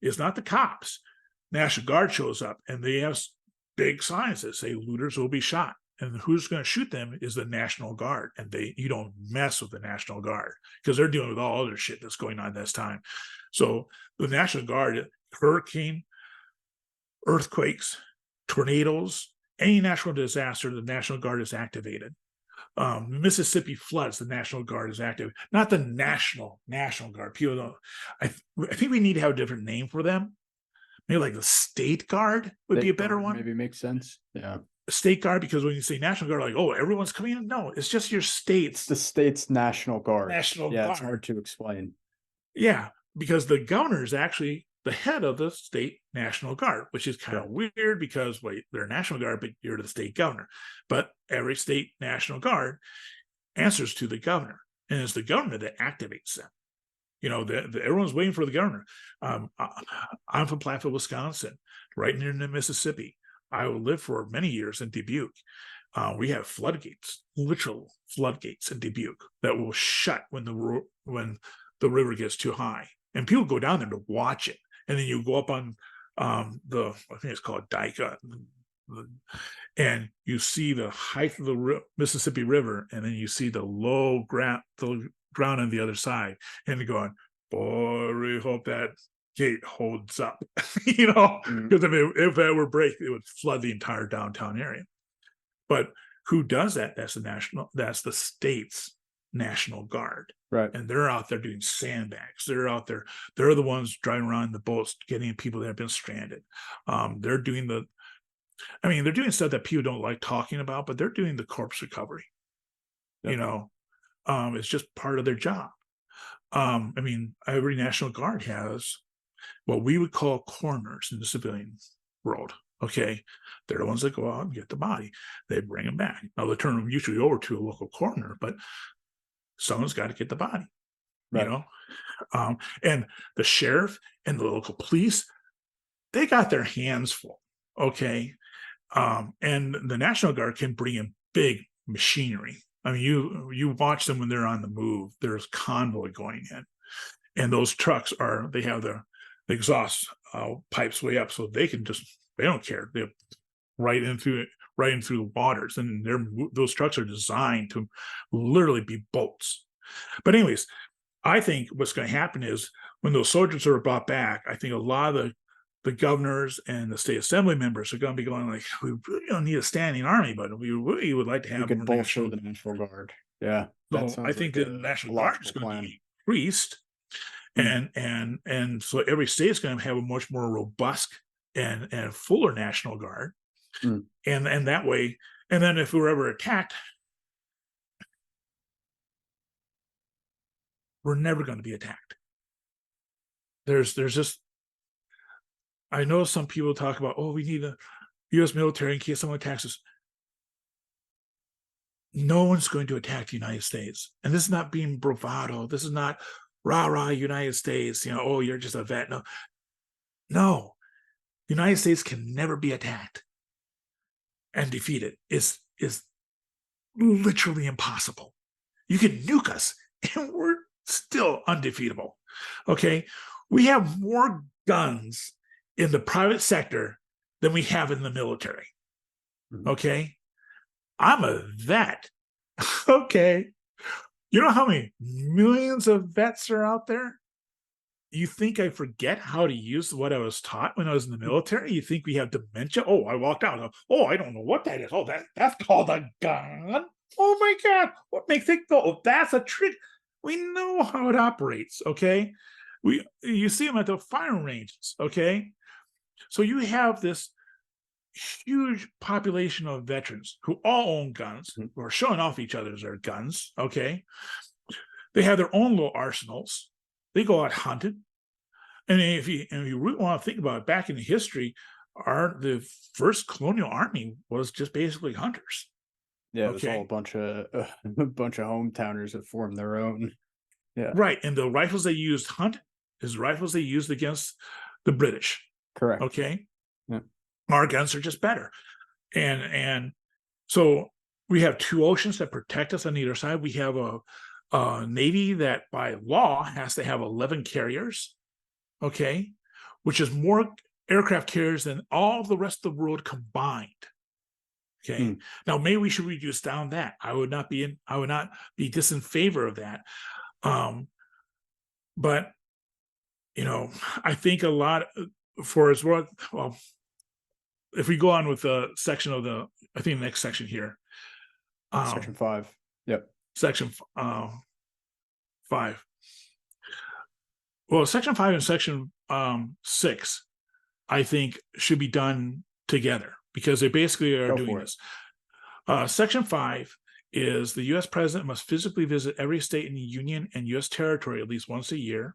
it's not the cops. National Guard shows up, and they have big signs that say looters will be shot. And who's going to shoot them is the National Guard. And you don't mess with the National Guard, because they're dealing with all other shit that's going on this time. So the National Guard, hurricane, earthquakes, tornadoes, any natural disaster, the National Guard is activated. Mississippi floods, the National Guard is active. Not the National Guard. People don't. I think we need to have a different name for them. Maybe like the State Guard would be a better one. Maybe makes sense. Yeah. State Guard, because when you say National Guard, like, oh, everyone's coming in. No, it's just your state's. It's the state's National Guard. National Guard. Guard. It's hard to explain. Yeah, because the governor is actually the head of the state National Guard, which is kind of weird, because they're National Guard, but you're the state governor. But every state National Guard answers to the governor, and it's the governor that activates them. Everyone's waiting for the governor. I'm from Platteville, Wisconsin, right near the Mississippi. I lived for many years in Dubuque. We have floodgates, literal floodgates in Dubuque that will shut when the river gets too high, and people go down there to watch it. And then you go up on I think it's called Dika, and you see the height of the Mississippi River, and then you see the low ground on the other side, and you're going, boy, I really hope that gate holds up. Because if that were break, it would flood the entire downtown area. But who does that? That's the state's National Guard. Right. And they're out there doing sandbags. They're out there. They're the ones driving around in the boats, getting people that have been stranded. They're doing they're doing stuff that people don't like talking about, but they're doing the corpse recovery. Yep. It's just part of their job. Every National Guard has what we would call coroners in the civilian world. Okay, they're the ones that go out and get the body. They bring them back. Now they turn them usually over to a local coroner, but someone's got to get the body. Right. You know, and the sheriff and the local police, they got their hands full. Okay, and the National Guard can bring in big machinery. I mean, you watch them when they're on the move. There's convoy going in, and those trucks they have the exhaust pipes way up, so they don't care. They right into the waters, and those trucks are designed to literally be boats. But anyways, I think what's going to happen is when those soldiers are brought back, I think a lot of the governors and the state assembly members are going to be going like, we really don't need a standing army, but we really would like to have You could more bolster the National Guard. Yeah, that So I sounds think like the a National Guard is logical going to plan. be increased, and so every state is going to have a much more robust and fuller National Guard, Mm. and that way, and then if we were ever attacked, we're never going to be attacked. There's just, I know some people talk about, oh, we need a U.S. military in case someone attacks us. No one's going to attack the United States. And this is not being bravado. This is not rah, rah, United States, oh, you're just a vet. No, the United States can never be attacked and defeated. It's literally impossible. You can nuke us and we're still undefeatable. Okay. We have more guns in the private sector than we have in the military. Okay. I'm a vet. Okay. You know how many millions of vets are out there? You think I forget how to use what I was taught when I was in the military? You think we have dementia? Oh, I walked out. Oh, I don't know what that is. Oh, that's called a gun. Oh my God. What makes it go? Oh, that's a trick. We know how it operates. Okay. You see them at the firing ranges. Okay. So you have this huge population of veterans who all own guns, who are showing off each other's their guns. Okay. They have their own little arsenals. They go out hunting. And if you really want to think about it, back in history, the first colonial army was just basically hunters. Yeah, it was all a bunch of hometowners that formed their own. Yeah. Right. And the rifles they used hunt is rifles they used against the British. Correct. Okay. Yeah. Our guns are just better. And so we have two oceans that protect us on either side. We have a Navy that by law has to have 11 carriers. Okay. Which is more aircraft carriers than all the rest of the world combined. Okay. Now maybe we should reduce down that. I would not be just in favor of that. But I think a lot for as well. Well, if we go on with the section of I think the next section here. Section 5. Yep. Section 5. Well, section 5 and section 6, I think, should be done together because they basically are doing this. Section 5 is the U.S. president must physically visit every state in the Union and U.S. territory at least once a year.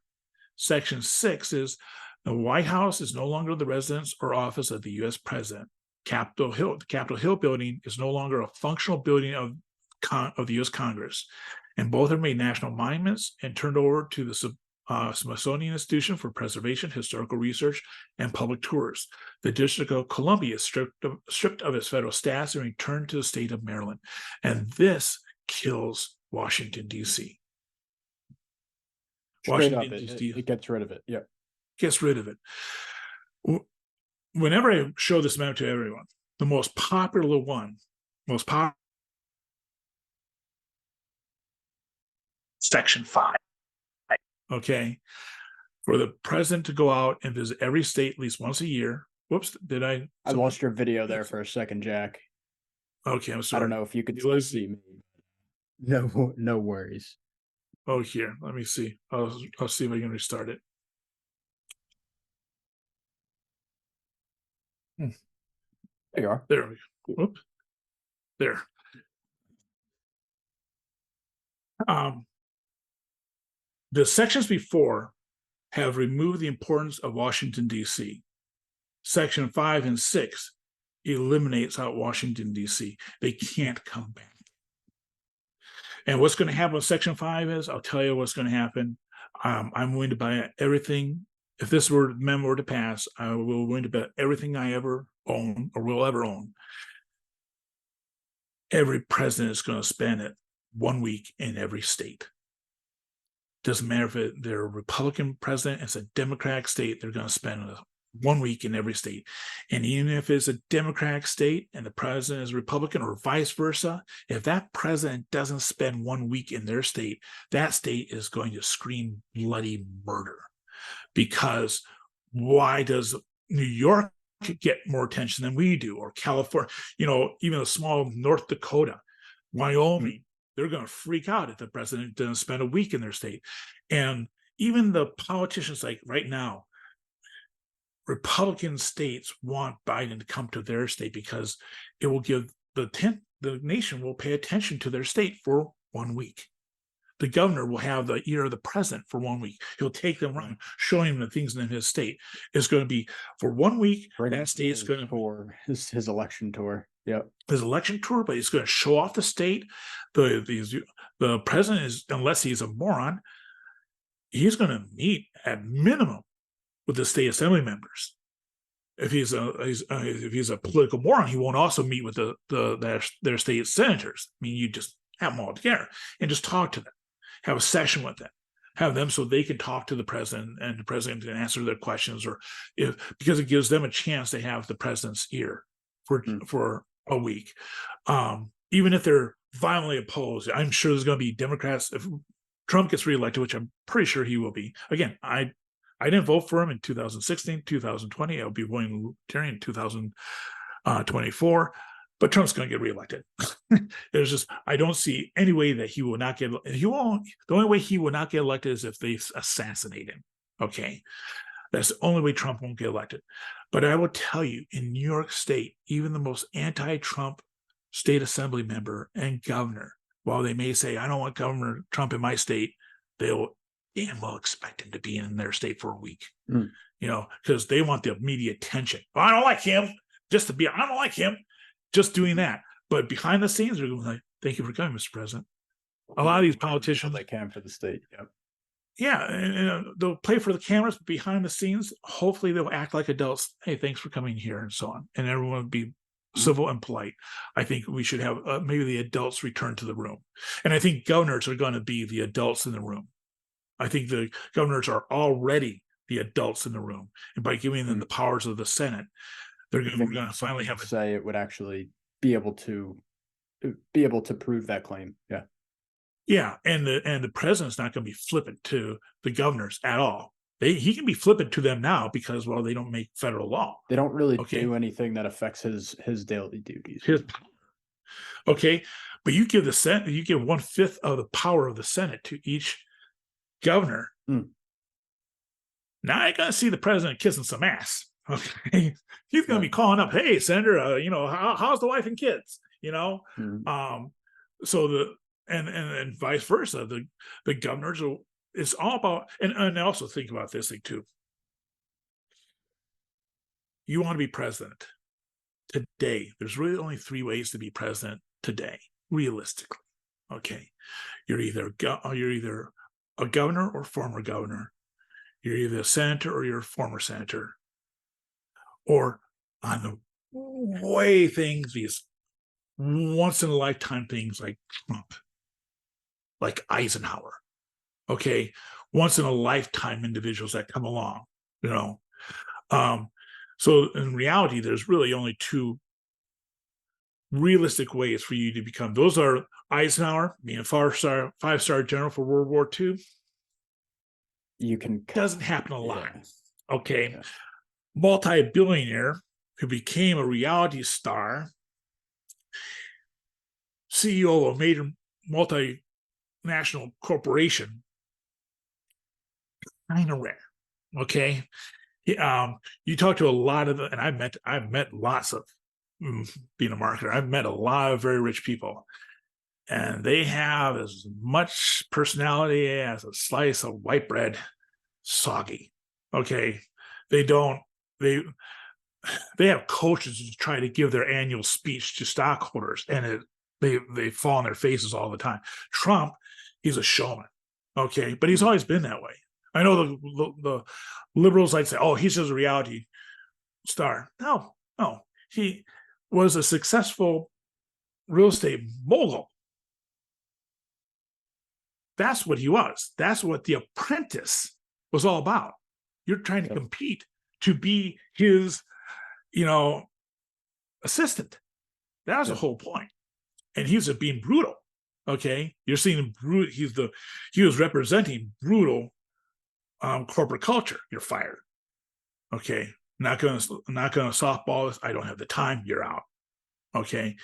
Section 6 is the White House is no longer the residence or office of the U.S. president. The Capitol Hill building is no longer a functional building of the U.S. Congress, and both are made national monuments and turned over to the Smithsonian Institution for Preservation, Historical Research, and Public Tours. The District of Columbia is stripped of its federal status and returned to the state of Maryland. And this kills Washington, D.C. It gets rid of it. Yep. Gets rid of it. Whenever I show this map to everyone, the most popular Section 5. Okay. For the president to go out and visit every state at least once a year. Whoops, I lost your video there for a second, Jack. Okay, I'm sorry. I don't know if you could still see me. No worries. Oh, here, let me see. I'll see if I can restart it. There you are. There we go. Whoops. There. The sections before have removed the importance of Washington, D.C. Section 5 and 6 eliminates out Washington, D.C. They can't come back. And what's going to happen with Section 5 is, I'll tell you what's going to happen. I'm willing to buy everything. If this amendment were to pass, I will willing to bet everything I ever own or will ever own. Every president is going to spend it 1 week in every state. Doesn't matter if they're a Republican president, it's a Democratic state, they're going to spend 1 week in every state. And even if it's a Democratic state and the president is Republican or vice versa, if that president doesn't spend 1 week in their state, that state is going to scream bloody murder. Because why does New York get more attention than we do, or California, even a small North Dakota, Wyoming, they're going to freak out if the president doesn't spend a week in their state. And even the politicians, like right now, Republican states want Biden to come to their state because it will give the nation will pay attention to their state for 1 week. The governor will have the ear of the president for 1 week. He'll take them around, showing them the things in his state. It's going to be for 1 week. Right, that state is going to for his election tour. Yep, his election tour, but he's going to show off the state. The president is, unless he's a moron, he's going to meet at minimum with the state assembly members. If he's a political moron, he won't also meet with their state senators. I mean, you just have them all together and just talk to them, have a session with them, have them so they can talk to the president and the president can answer their questions, because it gives them a chance to have the president's ear for a week. Even if they're violently opposed, I'm sure there's going to be Democrats. If Trump gets reelected, which I'm pretty sure he will be. Again, I didn't vote for him in 2016, 2020. I'll be voting Libertarian in 2024. But Trump's going to get reelected. There's just, I don't see any way that he will not get. The only way he will not get elected is if they assassinate him. Okay, that's the only way Trump won't get elected. But I will tell you, in New York State, even the most anti-Trump state assembly member and governor, while they may say, I don't want Governor Trump in my state, they'll damn well expect him to be in their state for a week. Because they want the immediate attention. Well, I don't like him. I don't like him. Just doing that. But behind the scenes, they're going like, thank you for coming, Mr. President. A lot of these politicians, they can for the state. Yep. Yeah, and they'll play for the cameras, but behind the scenes, hopefully they'll act like adults. Hey, thanks for coming here, and so on. And everyone will be civil and polite. I think we should have maybe the adults return to the room. And I think governors are going to be the adults in the room. I think the governors are already the adults in the room. And by giving them the powers of the Senate, we're going to finally have say it would actually be able to prove that claim. Yeah. Yeah. And the president's not going to be flippant to the governors at all. He can be flippant to them now because, well, they don't make federal law. They don't really do anything that affects his daily duties. Okay. But you give the Senate, you give 1/5 of the power of the Senate to each governor. Now you're going to see the president kissing some ass. Okay. He's going to be calling up, hey, Senator, how's the wife and kids? So and vice versa. The governors are, it's all about, and also think about this thing too. You want to be president today. There's really only 3 ways to be president today, realistically. Okay. You're either a governor or former governor. You're either a senator or you're a former senator. Or on the way things, these once in a lifetime things like Trump, like Eisenhower, okay, once in a lifetime individuals that come along, So in reality, there's really only 2 realistic ways for you to become. Those are Eisenhower, being a 5-star general for World War II. Doesn't happen a lot. Yeah. Okay. Yeah. Multi-billionaire who became a reality star, CEO of a major multinational corporation, kind of rare. Okay. You talk to a lot of them, and I've met lots of, being a marketer, I've met a lot of very rich people, and they have as much personality as a slice of white bread, soggy. Okay. they have coaches to try to give their annual speech to stockholders, and they fall on their faces all the time. Trump, he's a showman, okay, but he's always been that way. I know the liberals like to say, "Oh, he's just a reality star." No, he was a successful real estate mogul. That's what he was. That's what The Apprentice was all about. You're trying to compete to be his, assistant. That was the whole point. And he was being brutal. Okay, you're seeing him brutal. He was representing brutal corporate culture. You're fired. Okay, not gonna softball this. I don't have the time. You're out. Okay,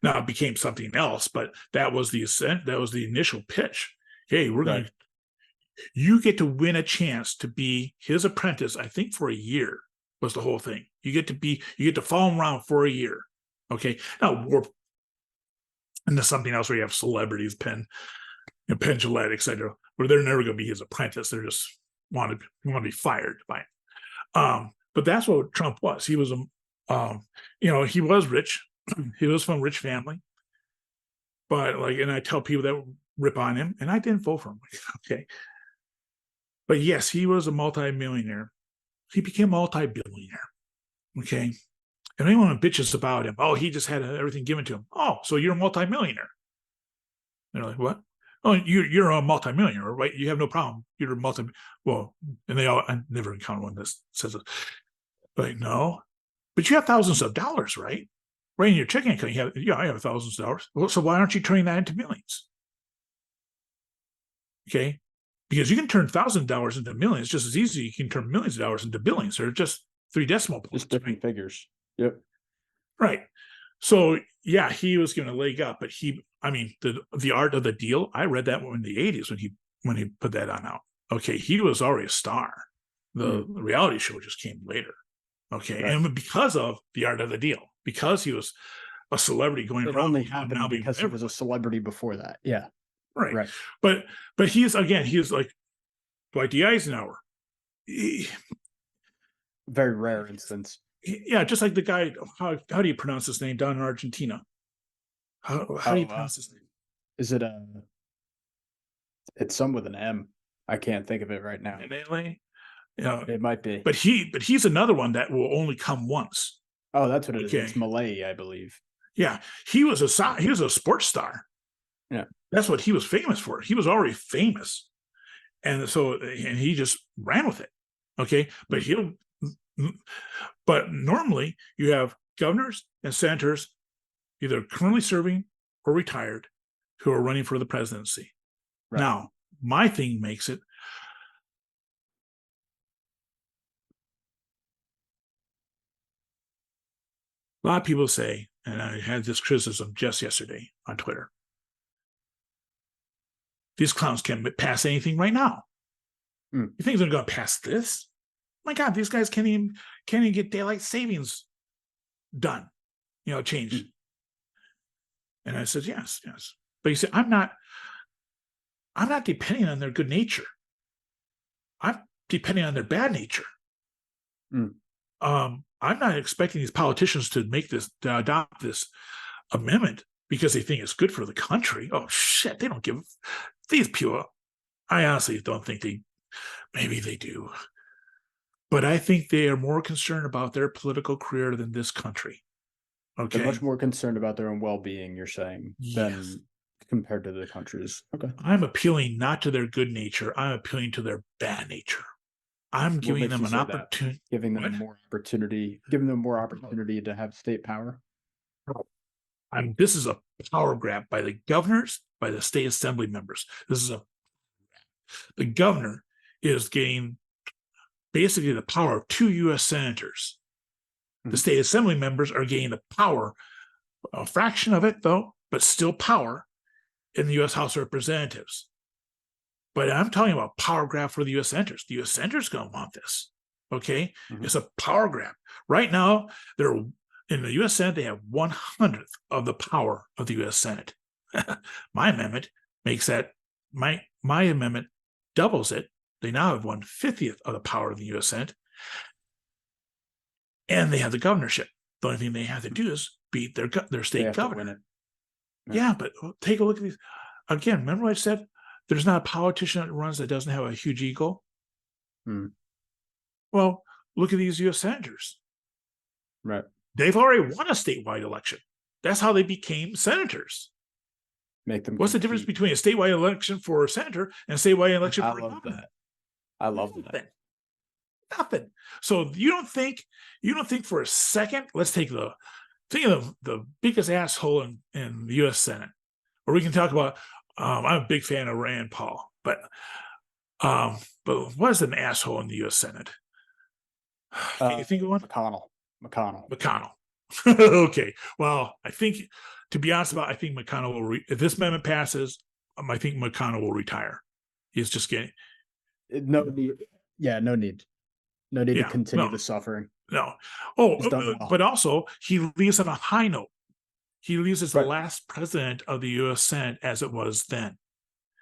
now it became something else, but that was the initial pitch. Hey, you get to win a chance to be his apprentice, I think for a year was the whole thing. You get to follow him around for a year. Okay. Now and there's something else where you have celebrities, Penn Jillette, etc., where they're never going to be his apprentice. They're just want to be fired by him. But that's what Trump was. He was he was rich. He was from a rich family. But and I tell people that rip on him, and I didn't vote for him. Okay. But yes, he was a multi-millionaire. He became a multi-billionaire. Okay. And anyone bitches about him, oh, he just had everything given to him. Oh, so you're a multi-millionaire. They're like, what? Oh, you're a multi-millionaire, right? You have no problem. You're a well, and I never encountered one that says it. Like, no. But you have thousands of dollars, right? Right in your checking account, I have thousands of dollars. Well, so why aren't you turning that into millions? Okay. Because you can turn $1,000 into millions just as easy. You can turn millions of dollars into billions. They're just 3 decimal points. Just different figures. Yep. Right. So yeah, he was going to leg up, but the art of the deal. I read that in the 80s when he put that on out. Okay, he was already a star. The reality show just came later. Okay, right. And because of the art of the deal, because he was a celebrity going around. It only happened because he was a celebrity before that. Yeah. Right. But he's like Dwight D. Eisenhower. Very rare instance. Yeah, just like the guy. How do you pronounce his name down in Argentina? How do you pronounce his name? Is it it's some with an M. I can't think of it right now. It might be. But he's another one that will only come once. Oh, that's what it is. It's Malay, I believe. Yeah, he was a sports star. Yeah, that's what he was famous for. He was already famous, and he just ran with it. Okay, but normally you have governors and senators, either currently serving or retired, who are running for the presidency. Right. Now, my thing makes it. A lot of people say, and I had this criticism just yesterday on Twitter, these clowns can't pass anything right now. You think they're going to pass this? My God, these guys can't even get daylight savings done, changed. And I said, yes. But you say, I'm not depending on their good nature. I'm depending on their bad nature. I'm not expecting these politicians to adopt this amendment because they think it's good for the country. Oh shit, they don't give these people. I honestly don't think maybe they do. But I think they are more concerned about their political career than this country. Okay. They're much more concerned about their own well-being, you're saying, than compared to the country's. Okay. I'm appealing not to their good nature. I'm appealing to their bad nature. I'm giving them an opportunity. Giving them more opportunity to have state power. This is a power grab by the governors, by the state assembly members. The governor is getting basically the power of 2 U.S. senators. The state assembly members are gaining the power, a fraction of it though, but still power in the U.S. House of Representatives. But I'm talking about power grab for the U.S. senators. The U.S. senators going to want this. Okay, it's a power grab. Right now, they're in the U.S. Senate. They have 1/100th of the power of the U.S. Senate. My amendment makes that my amendment doubles it. They now have 1/50th of the power of the U.S. Senate. and they have the governorship. The only thing they have to do is beat their state governor. Yeah, but take a look at these. Again, remember what I said? There's not a politician that runs that doesn't have a huge ego. Well, look at these U.S. senators. Right. They've already won a statewide election. That's how they became senators. Make them. What's the difference between a statewide election for a senator and a statewide election for a governor? I love that. Nothing. So you don't think for a second, let's think of the biggest asshole in the U.S. Senate, or we can talk about, I'm a big fan of Rand Paul, but what is an asshole in the U.S. Senate? Can you think of one? McConnell. Okay. Well, I think, to be honest I think McConnell will, if this amendment passes, I think McConnell will retire. He's just getting. No need. Yeah, no need. No need to continue the suffering. No. But also he leaves on a high note. He leaves as the last president of the U.S. Senate as it was then.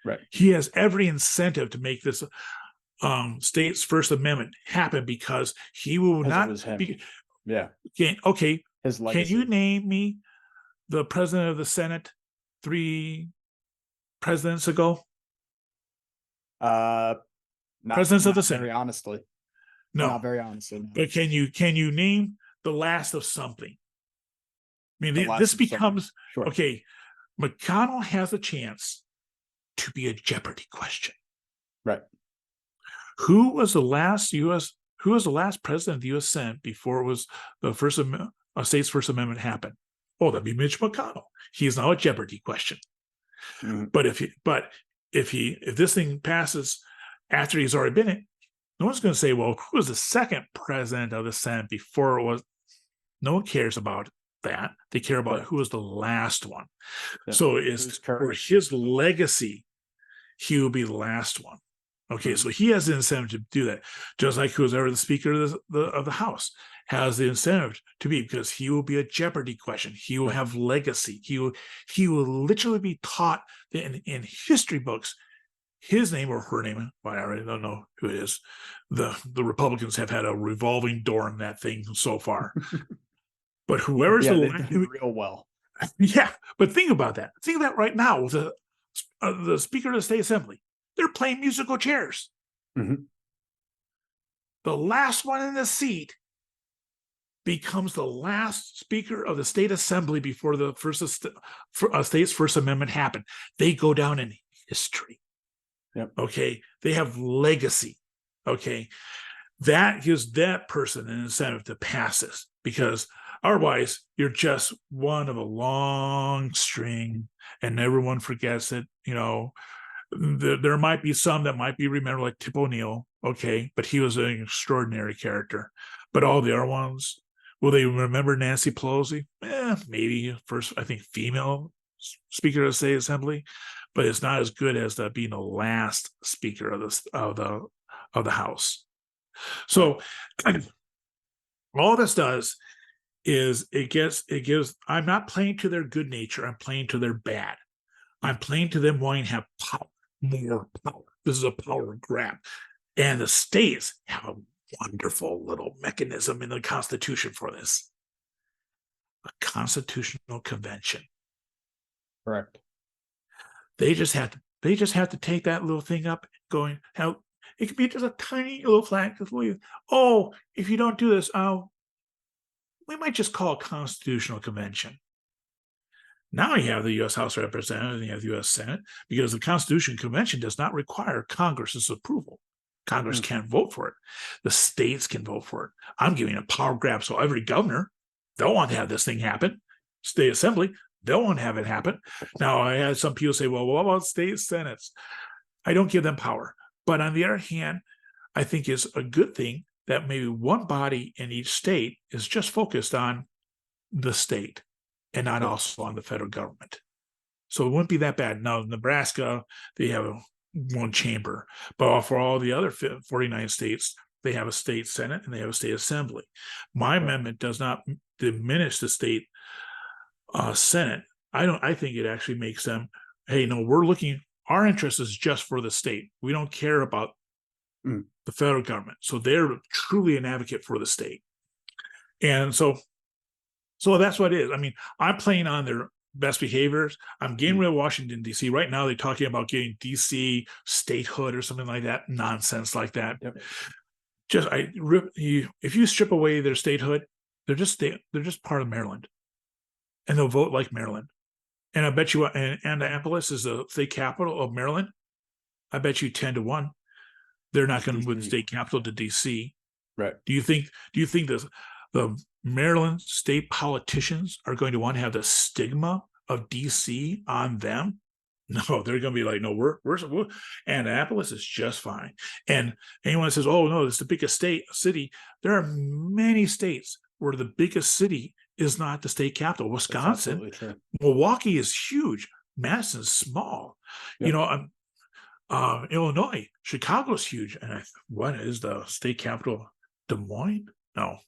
Right. He has every incentive to make this state's First Amendment happen because he will not be. Yeah. Okay. His legacy. Can you name me the president of the Senate 3 presidents ago? Presidents of the Senate. Very honestly. No. Not very honestly. No. But can you name the last of something? I mean, this becomes okay. McConnell has a chance to be a Jeopardy question. Right. Who was the last president of the U.S. Senate before it was the state's First Amendment happened? Oh, that'd be Mitch McConnell. He is now a Jeopardy question. But if this thing passes after he's already been in, no one's going to say, well, who was the second president of the Senate before it was? No one cares about that. They care about who was the last one. Yeah. So it's for his legacy, he will be the last one. Okay, so he has the incentive to do that, just like who's ever the Speaker of the House has the incentive to be, because he will be a Jeopardy question. He will have legacy. He will literally be taught in history books. His name or her name, I already don't know who it is. The Republicans have had a revolving door in that thing so far. But whoever's real well. Yeah, but think about that. Think of that right now with the Speaker of the State Assembly. They're playing musical chairs. The last one in the seat becomes the last Speaker of the State Assembly before the state's First Amendment happened. They go down in history. Yep. Okay, they have legacy. Okay, that gives that person an incentive to pass this, because otherwise you're just one of a long string, and everyone forgets it. You know, there might be some that might be remembered, like Tip O'Neill. Okay, but he was an extraordinary character. But all the other ones, will they remember Nancy Pelosi? Maybe first, I think, female Speaker of the State Assembly. But it's not as good as being the last Speaker of the House. So all this does is it gives. I'm not playing to their good nature. I'm playing to their bad. I'm playing to them wanting to have power, more power. This is a power grab, and the states have a wonderful little mechanism in the Constitution for this: a constitutional convention. Correct. They just have to take that little thing up, going, how it could be just a tiny little flag. Oh, if you don't do this, we might just call a constitutional convention. Now you have the U.S. House of Representatives and you have the U.S. Senate, because the Constitutional Convention does not require Congress's approval. Congress can't vote for it. The states can vote for it. I'm giving a power grab. So every governor, they'll want to have this thing happen. State Assembly, they'll want to have it happen. Now, I had some people say, well, what about state senates? I don't give them power. But on the other hand, I think it's a good thing that maybe one body in each state is just focused on the state and not also on the federal government. So it wouldn't be that bad. Now, Nebraska, they have one chamber. But for all the other 49 states, they have a state senate and they have a state assembly. My amendment does not diminish the state Senate. I think it actually makes them, hey, no, our interest is just for the state. We don't care about the federal government. So they're truly an advocate for the state. And so that's what it is. I mean, I'm playing on their best behaviors. I'm getting rid of Washington, D.C. Right now, they're talking about getting D.C. statehood or something like that, nonsense like that. Yep. If you strip away their statehood, they're just part of Maryland, and they'll vote like Maryland. And I bet you, Annapolis is the state capital of Maryland. I bet you 10-1, they're not going to move the state capital to D.C. Right. Do you think the Maryland state politicians are going to want to have the stigma of DC on them? No, they're going to be like, no, we're Annapolis is just fine. And anyone that says, oh no, it's the biggest city, there are many states where the biggest city is not the state capital. Wisconsin, Milwaukee is huge. Madison's small. Yep. Illinois, Chicago's huge. And what is the state capital? Des Moines? No.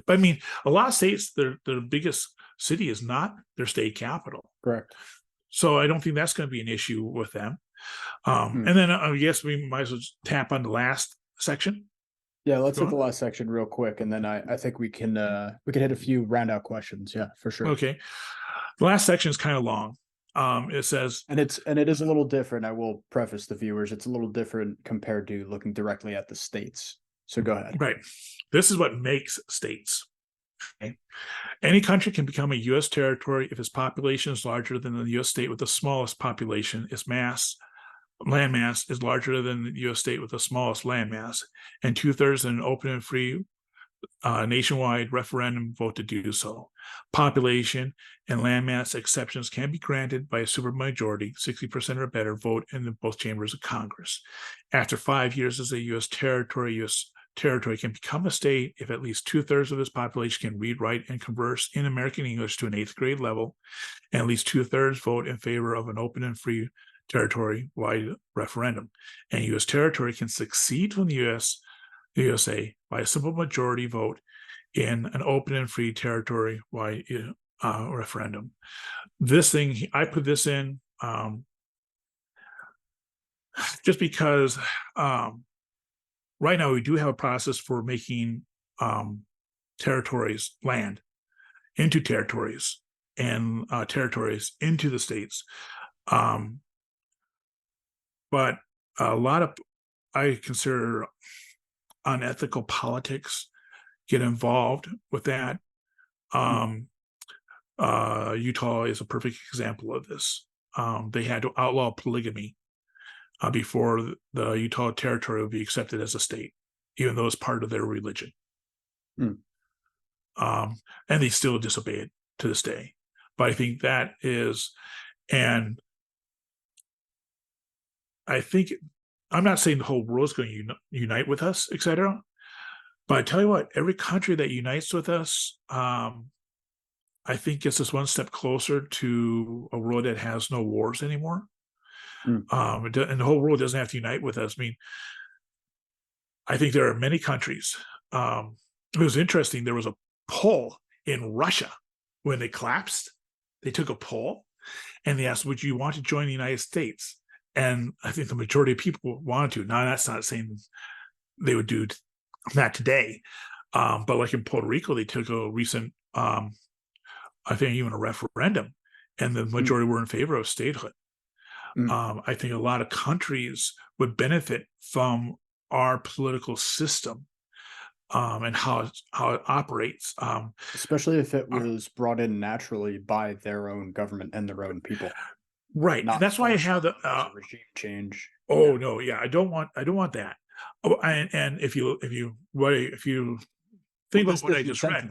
But I mean, a lot of states, their biggest city is not their state capital. Correct. So I don't think that's going to be an issue with them. And then I guess we might as well tap on the last section. Yeah, let's hit the last section real quick, and then I think we can hit a few round out questions. Yeah, for sure. Okay. The last section is kind of long. It says, and it is a little different. I will preface the viewers, it's a little different compared to looking directly at the states. So go ahead. Right. This is what makes states. Okay. Any country can become a U.S. territory if its population is larger than the U.S. state with the smallest population, its land mass is larger than the U.S. state with the smallest land mass, and 2/3 in an open and free nationwide referendum vote to do so. Population and landmass exceptions can be granted by a supermajority, 60% or better, vote in both chambers of Congress. After 5 years as a U.S. territory, U.S. territory can become a state if at least 2/3 of its population can read, write, and converse in American English to an 8th grade level, and at least 2/3 vote in favor of an open and free territory-wide referendum. And U.S. territory can secede from the USA by a simple majority vote in an open and free territory-wide referendum. This thing, I put this in just because right now we do have a process for making territories, land, into territories, and territories into the states. But a lot of, I consider, unethical politics get involved with that. Utah is a perfect example of this. They had to outlaw polygamy before the Utah territory would be accepted as a state, even though it's part of their religion. And they still disobey it to this day. But I think that is, and I think, I'm not saying the whole world is going to unite with us, etc. But I tell you what, every country that unites with us, I think gets us one step closer to a world that has no wars anymore. And the whole world doesn't have to unite with us. I mean, I think there are many countries. It was interesting. There was a poll in Russia when they collapsed. They took a poll and they asked, would you want to join the United States? And I think the majority of people wanted to. Now, that's not saying they would do that today. But like in Puerto Rico, they took a recent, I think even a referendum, and the majority were in favor of statehood. I think a lot of countries would benefit from our political system and how it operates. Especially if it was brought in naturally by their own government and their own people. Right. And that's why I have the regime change. Oh no, yeah, I don't want that. Oh, and if you think about what I just read,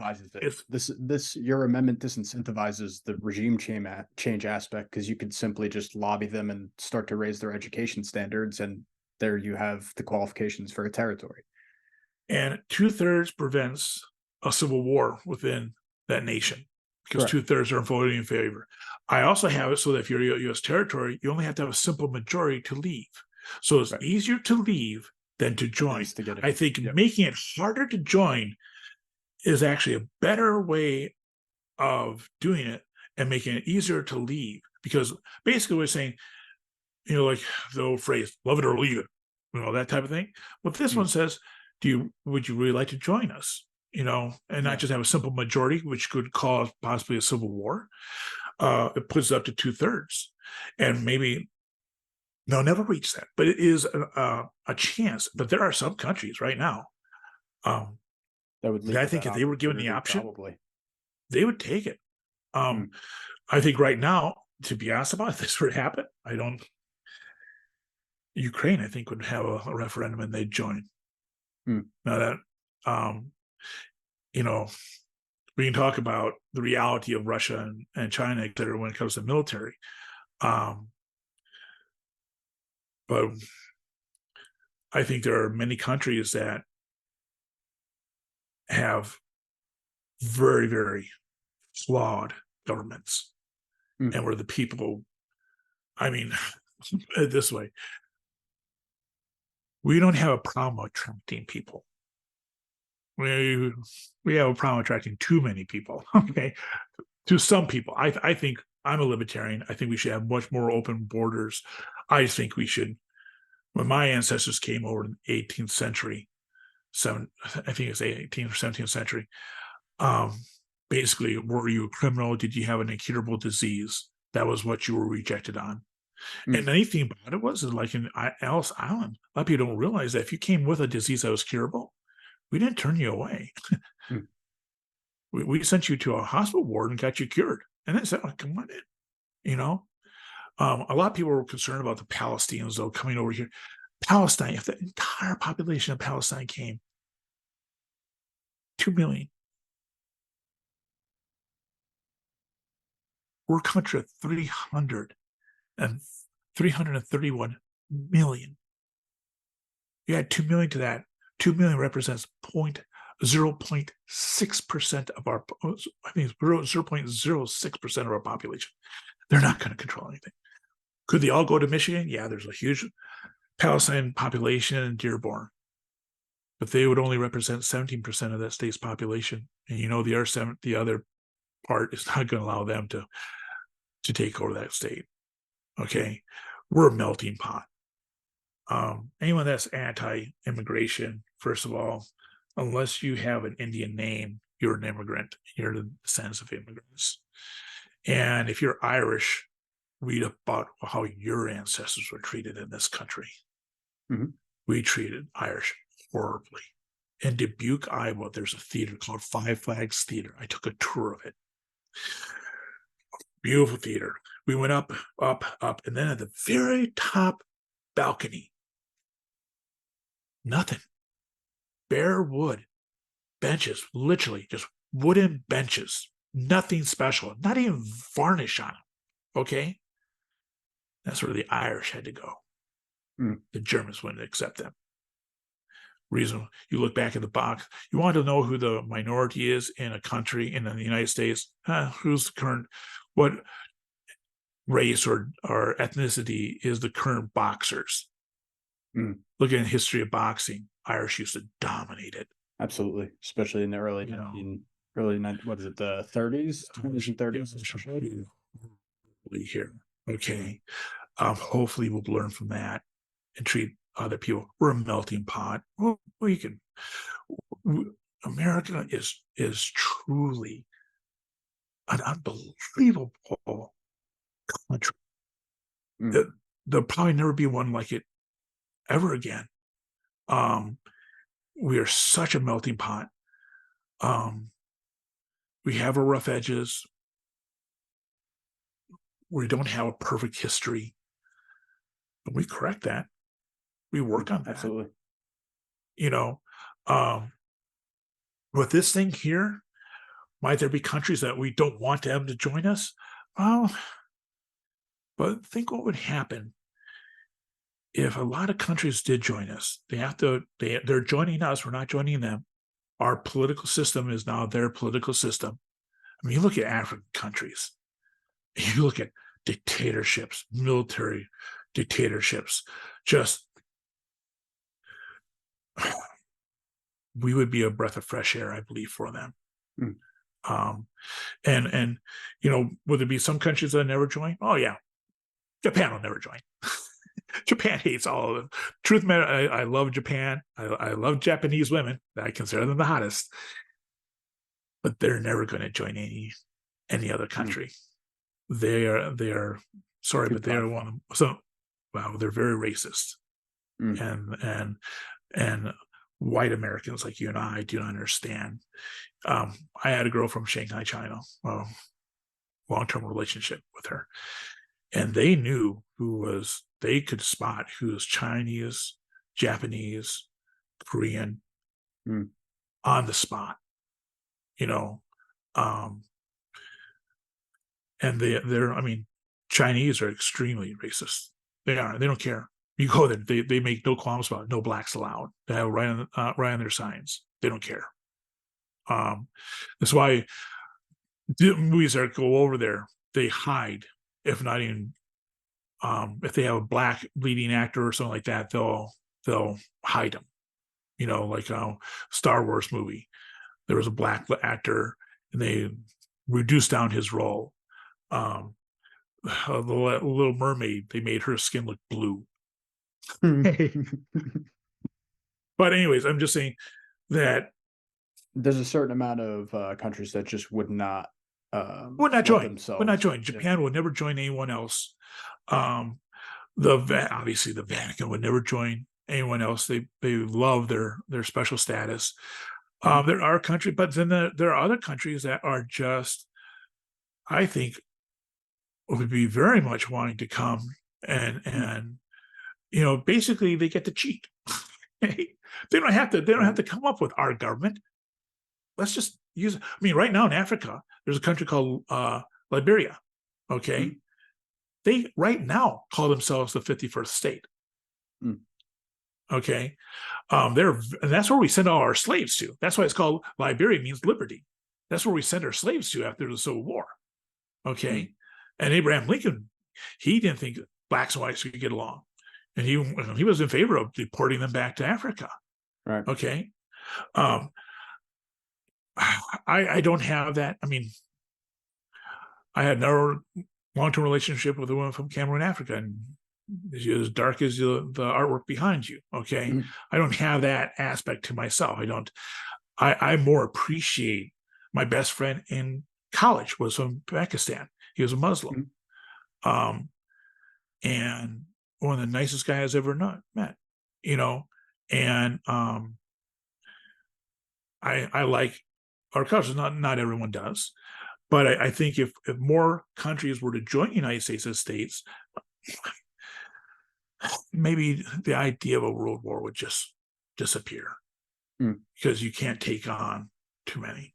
this your amendment disincentivizes the regime change aspect, because you could simply just lobby them and start to raise their education standards, and there you have the qualifications for a territory. And 2/3 prevents a civil war within that nation, because 2/3 are voting in favor. I also have it so that if you're a U.S. territory, you only have to have a simple majority to leave. So it's easier to leave than to join. I think making it harder to join is actually a better way of doing it, and making it easier to leave. Because basically we're saying, like the old phrase, love it or leave it, that type of thing. But this one says, would you really like to join us? and not just have a simple majority, which could cause possibly a civil war. It puts it up to 2/3, and maybe they'll never reach that. But it is a chance. But there are some countries right now that would lead I to think that if they were given the opportunity, option, probably. they would take it. I think right now, to be honest about it, if this were to happen, Ukraine, I think, would have a referendum and they'd join. Now that, we can talk about the reality of Russia and China, et cetera, when it comes to military. But I think there are many countries that have very, very flawed governments, and where the people, this way, we don't have a problem attracting people. We have a problem attracting too many people. Okay, to some people, I think I'm a libertarian. I think we should have much more open borders. I think we should. When my ancestors came over in the 18th century, I think it's 18th or 17th century. Basically, were you a criminal? Did you have an incurable disease? That was what you were rejected on. And the neat thing about it was, like in Ellis Island, a lot of people don't realize that if you came with a disease that was curable, we didn't turn you away. We sent you to a hospital ward and got you cured. And then said, oh, come on in. A lot of people were concerned about the Palestinians, though, coming over here. Palestine, if the entire population of Palestine came, 2 million. We're a country of 331 million. You add 2 million to that. 2 million represents 0.06% of our, 0.06% of our population. They're not going to control anything. Could they all go to Michigan? Yeah, there's a huge Palestine population in Dearborn, but they would only represent 17% of that state's population. And the other part is not going to allow them to take over that state. Okay, we're a melting pot. Anyone that's anti-immigration, first of all, unless you have an Indian name, you're an immigrant. You're the descendants of immigrants. And if you're Irish, read about how your ancestors were treated in this country. We treated Irish horribly. In Dubuque, Iowa, there's a theater called Five Flags Theater. I took a tour of it. Beautiful theater. We went up, and then at the very top balcony, nothing. Bare wood. Benches, literally just wooden benches. Nothing special. Not even varnish on them. Okay? That's where the Irish had to go. The Germans wouldn't accept them. Reason, you look back at the box, you want to know who the minority is in a country, in the United States, who's the current, what race or ethnicity is the current boxers. Look at the history of boxing. Irish used to dominate it. Absolutely, especially in the early, what is it, the 30s, 20s and 30s? Here, okay. Hopefully, we'll learn from that and treat other people. We're a melting pot. America is truly an unbelievable country. There'll probably never be one like it ever again. We are such a melting pot. We have our rough edges. We don't have a perfect history, but we correct that. We work on that. Absolutely. With this thing here, might there be countries that we don't want them to join us? Well, but think what would happen if a lot of countries did join us. They're joining us. We're not joining them. Our political system is now their political system. I mean, you look at African countries. You look at dictatorships, military dictatorships. We would be a breath of fresh air, I believe, for them. And would there be some countries that never join? Oh yeah, Japan will never join. Japan hates all of them. Truth matter, I love Japan. I love Japanese women. I consider them the hottest. but they're never going to join any other country. They are sorry, but they are one of, so wow, they're very racist. And white Americans like you and I do not understand. I had a girl from Shanghai, China, long-term relationship with her, and they knew they could spot who was Chinese, Japanese, Korean on the spot, and I mean, Chinese are extremely racist. They don't care. You go there, they make no qualms about it. No blacks allowed. They have right on their signs. They don't care. That's why the movies that go over there, they hide. If not even, if they have a black leading actor or something like that, they'll hide them. Like a Star Wars movie, there was a black actor, and they reduced down his role. The Little Mermaid, they made her skin look blue. But anyways, I'm just saying that there's a certain amount of countries that just would not join. Japan would never join anyone else. Obviously the Vatican would never join anyone else. They love their special status. There are countries, but then there are other countries that are just, I think, would be very much wanting to come and basically they get to cheat. They don't have to come up with our government. Let's just use it. I mean, right now in Africa, there's a country called Liberia. Okay. They right now call themselves the 51st state. Okay. And that's where we send all our slaves to. That's why it's called Liberia, means liberty. That's where we send our slaves to after the Civil War. Okay. And Abraham Lincoln, he didn't think blacks and whites could get along. And he was in favor of deporting them back to Africa. Right. Okay. I don't have that. I mean, I had no long-term relationship with a woman from Cameroon, Africa, and she's as dark as the artwork behind you. Okay. I don't have that aspect to myself. I more appreciate my best friend in college was from Pakistan. He was a Muslim. And one of the nicest guys I ever met, and I like our culture. Not everyone does, but I think if more countries were to join the United States as states, maybe the idea of a world war would just disappear because you can't take on too many.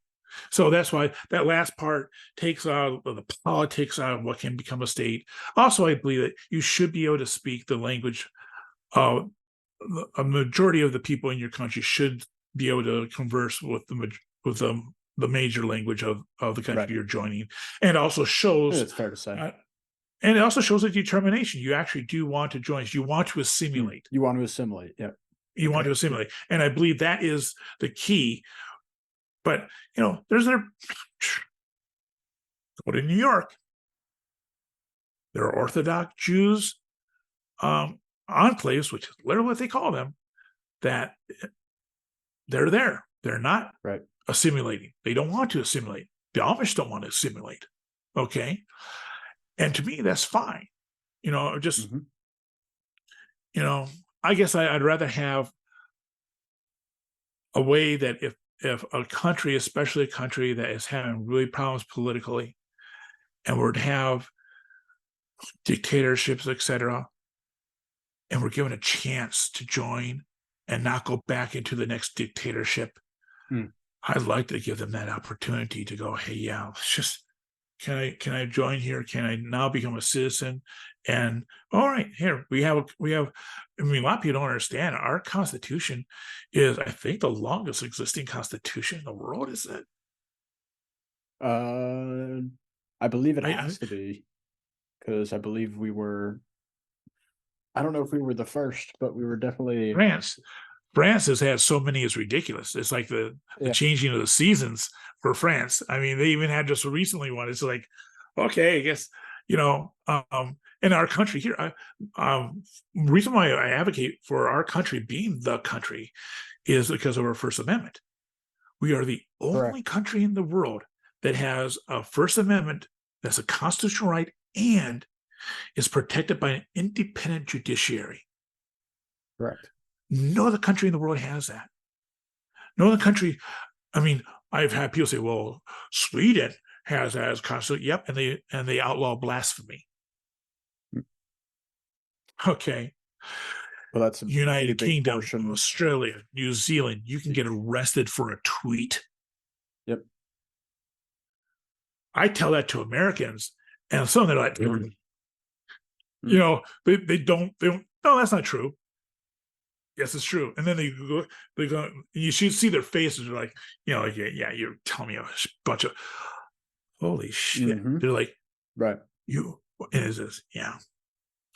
So that's why that last part takes out the politics out of what can become a state. Also, I believe that you should be able to speak the language of a majority of the people in your country should be able to converse with the major language of the country you're joining. And it also shows, it's fair to say. And it also shows a determination. You actually do want to join. You want to assimilate. You want to assimilate. Yeah. You want to assimilate. And I believe that is the key. But, go to New York. There are Orthodox Jews enclaves, which is literally what they call them, that they're there. They're not assimilating. They don't want to assimilate. The Amish don't want to assimilate. Okay. And to me, that's fine. I guess I'd rather have a way that if a country, especially a country that is having really problems politically, and we're to have dictatorships, etc., and we're given a chance to join and not go back into the next dictatorship, I'd like to give them that opportunity to go, hey, yeah, let's just, can I join here? Can I now become a citizen? And all right, here we have. I mean, a lot of people don't understand. Our Constitution is, I think, the longest existing Constitution in the world. Is it? I believe it has to be, because I believe we were. I don't know if we were the first, but we were definitely France. France has had so many, it's ridiculous. It's like the changing of the seasons for France. I mean, they even had just recently one. It's like, okay, I guess, in our country here, reason why I advocate for our country being the country is because of our First Amendment. We are the only country in the world that has a First Amendment that's a constitutional right and is protected by an independent judiciary. Correct. No other country in the world has that. No other country. I mean, I've had people say, "Well, Sweden has that as constitutional." Yep, and they outlaw blasphemy. Okay. Well, that's a United Kingdom, portion. Australia, New Zealand. You can get arrested for a tweet. Yep. I tell that to Americans, and some of them are like, you know, they don't. No, that's not true. Yes, it's true. And then they go, you should see their faces. They're like, you know, like, yeah, you're telling me a bunch of holy shit. They're like, right. You, and is this, yeah.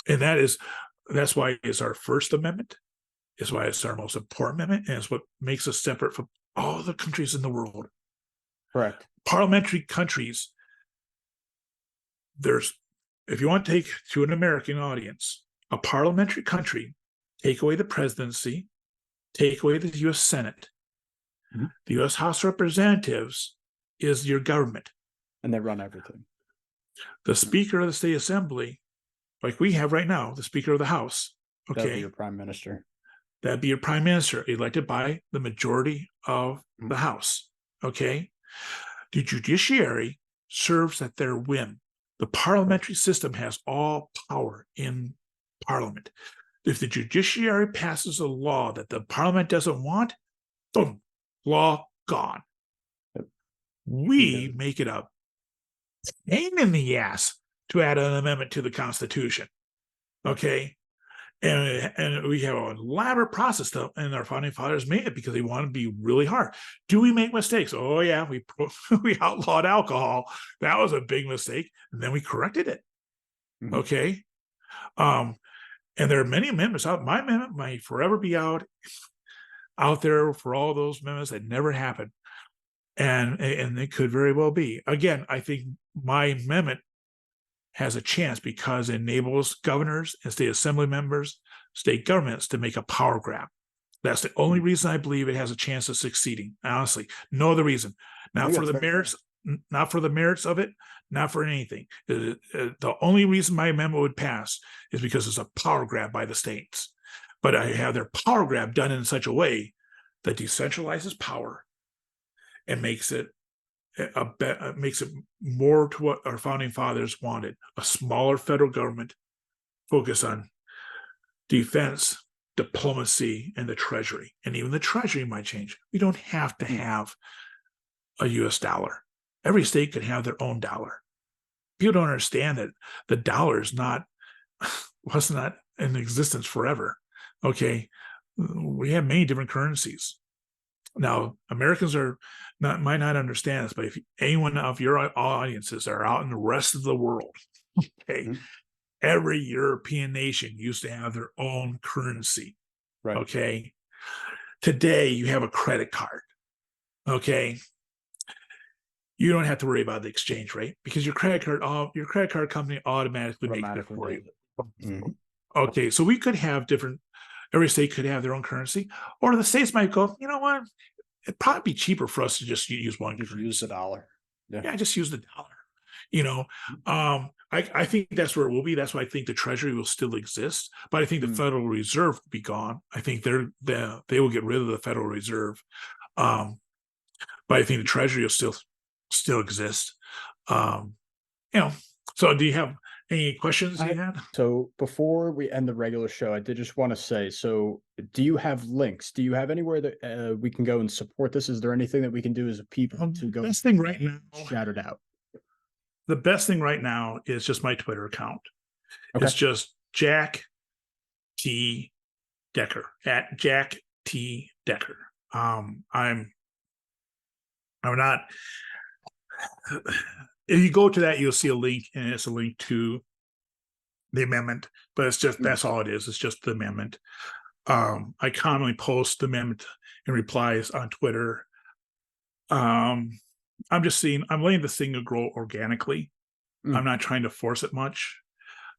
And that's why it's our First Amendment. It's why it's our most important amendment. And it's what makes us separate from all the countries in the world. Correct. Parliamentary countries, if you want to take to an American audience, a parliamentary country, take away the presidency, take away the U.S. Senate. The U.S. House of Representatives is your government. And they run everything. The Speaker of the State Assembly, like we have right now, the Speaker of the House. Okay. That'd be your Prime Minister. That'd be your Prime Minister, elected by the majority of the House. Okay. The judiciary serves at their whim. The parliamentary system has all power in Parliament. If the judiciary passes a law that the Parliament doesn't want, boom, law gone. We make it a pain in the ass to add an amendment to the Constitution. Okay. And we have an elaborate process, though, and our founding fathers made it because they want to be really hard. Do we make mistakes? Oh, yeah, we outlawed alcohol. That was a big mistake. And then we corrected it. Okay. And there are many amendments out. My amendment might forever be out there for all those amendments that never happened. And it could very well be. Again, I think my amendment has a chance because it enables governors and state assembly members, state governments to make a power grab. That's the only reason I believe it has a chance of succeeding. Honestly, no other reason. Not for the merits of it, not for anything. The only reason my amendment would pass is because it's a power grab by the states. But I have their power grab done in such a way that decentralizes power and makes it more to what our founding fathers wanted: a smaller federal government focused on defense, diplomacy, and the Treasury. And even the Treasury might change. We don't have to have a U.S. dollar. Every state could have their own dollar. People don't understand that the dollar was not in existence forever. Okay, we have many different currencies. Now, Americans might not understand this, but if anyone of your audiences are out in the rest of the world, okay, every European nation used to have their own currency. Right. Okay. Today you have a credit card. Okay. You don't have to worry about the exchange rate because your credit card company automatically makes it for you. Okay, so we could have every state could have their own currency, or the states might go, you know what? It'd probably be cheaper for us to just use one. Just use the dollar. Yeah, just use the dollar. You know, I think that's where it will be. That's why I think the Treasury will still exist, but I think the Federal Reserve will be gone. I think they will get rid of the Federal Reserve, but I think the Treasury will still exist. You know. So, do you have any questions you had? So before we end the regular show, I did just want to say, so do you have links? Do you have anywhere that we can go and support this? Is there anything that we can do as a people to go? Best thing right now, shout it out. The best thing right now is just my Twitter account. Okay. It's just Jack T. Decker at Jack T. Decker. I'm not. If you go to that, you'll see a link, and it's a link to the amendment. But it's just that's all it is. It's just the amendment. I commonly post the amendment and replies on Twitter. I'm letting this thing grow organically. I'm not trying to force it much.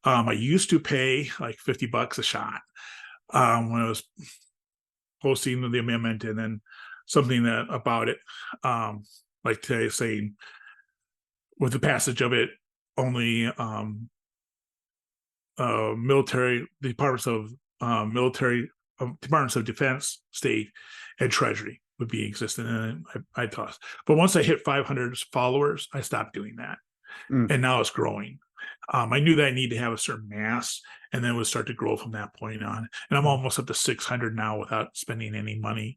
I used to pay like $50 a shot when I was posting the amendment, and then something that about it, like today saying with the passage of it, only military departments of departments of defense, state, and treasury would be existent, and I thought. But once I hit 500 followers, I stopped doing that, and now it's growing. I knew that I need to have a certain mass, and then it would start to grow from that point on. And I'm almost up to 600 now without spending any money.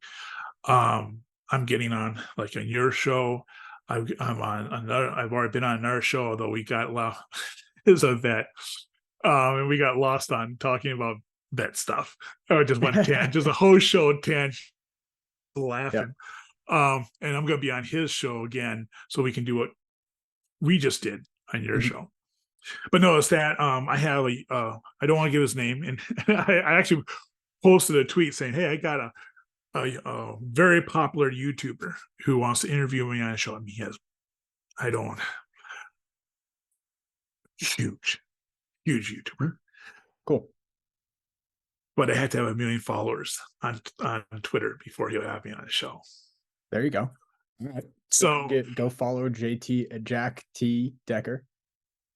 I'm getting on like on your show. I'm on another. I've already been on another show, although we got lost. Is a vet, and we got lost on talking about vet stuff. I just went just a whole show tangent, laughing. Yep. And I'm going to be on his show again, so we can do what we just did on your show. But notice that I have I don't want to give his name, and I actually posted a tweet saying, "Hey, I got a very popular YouTuber who wants to interview me on a show." I mean, huge YouTuber. Cool. But I had to have 1 million followers on Twitter before he'll have me on the show. There you go. All right. So go follow Jack T. Decker.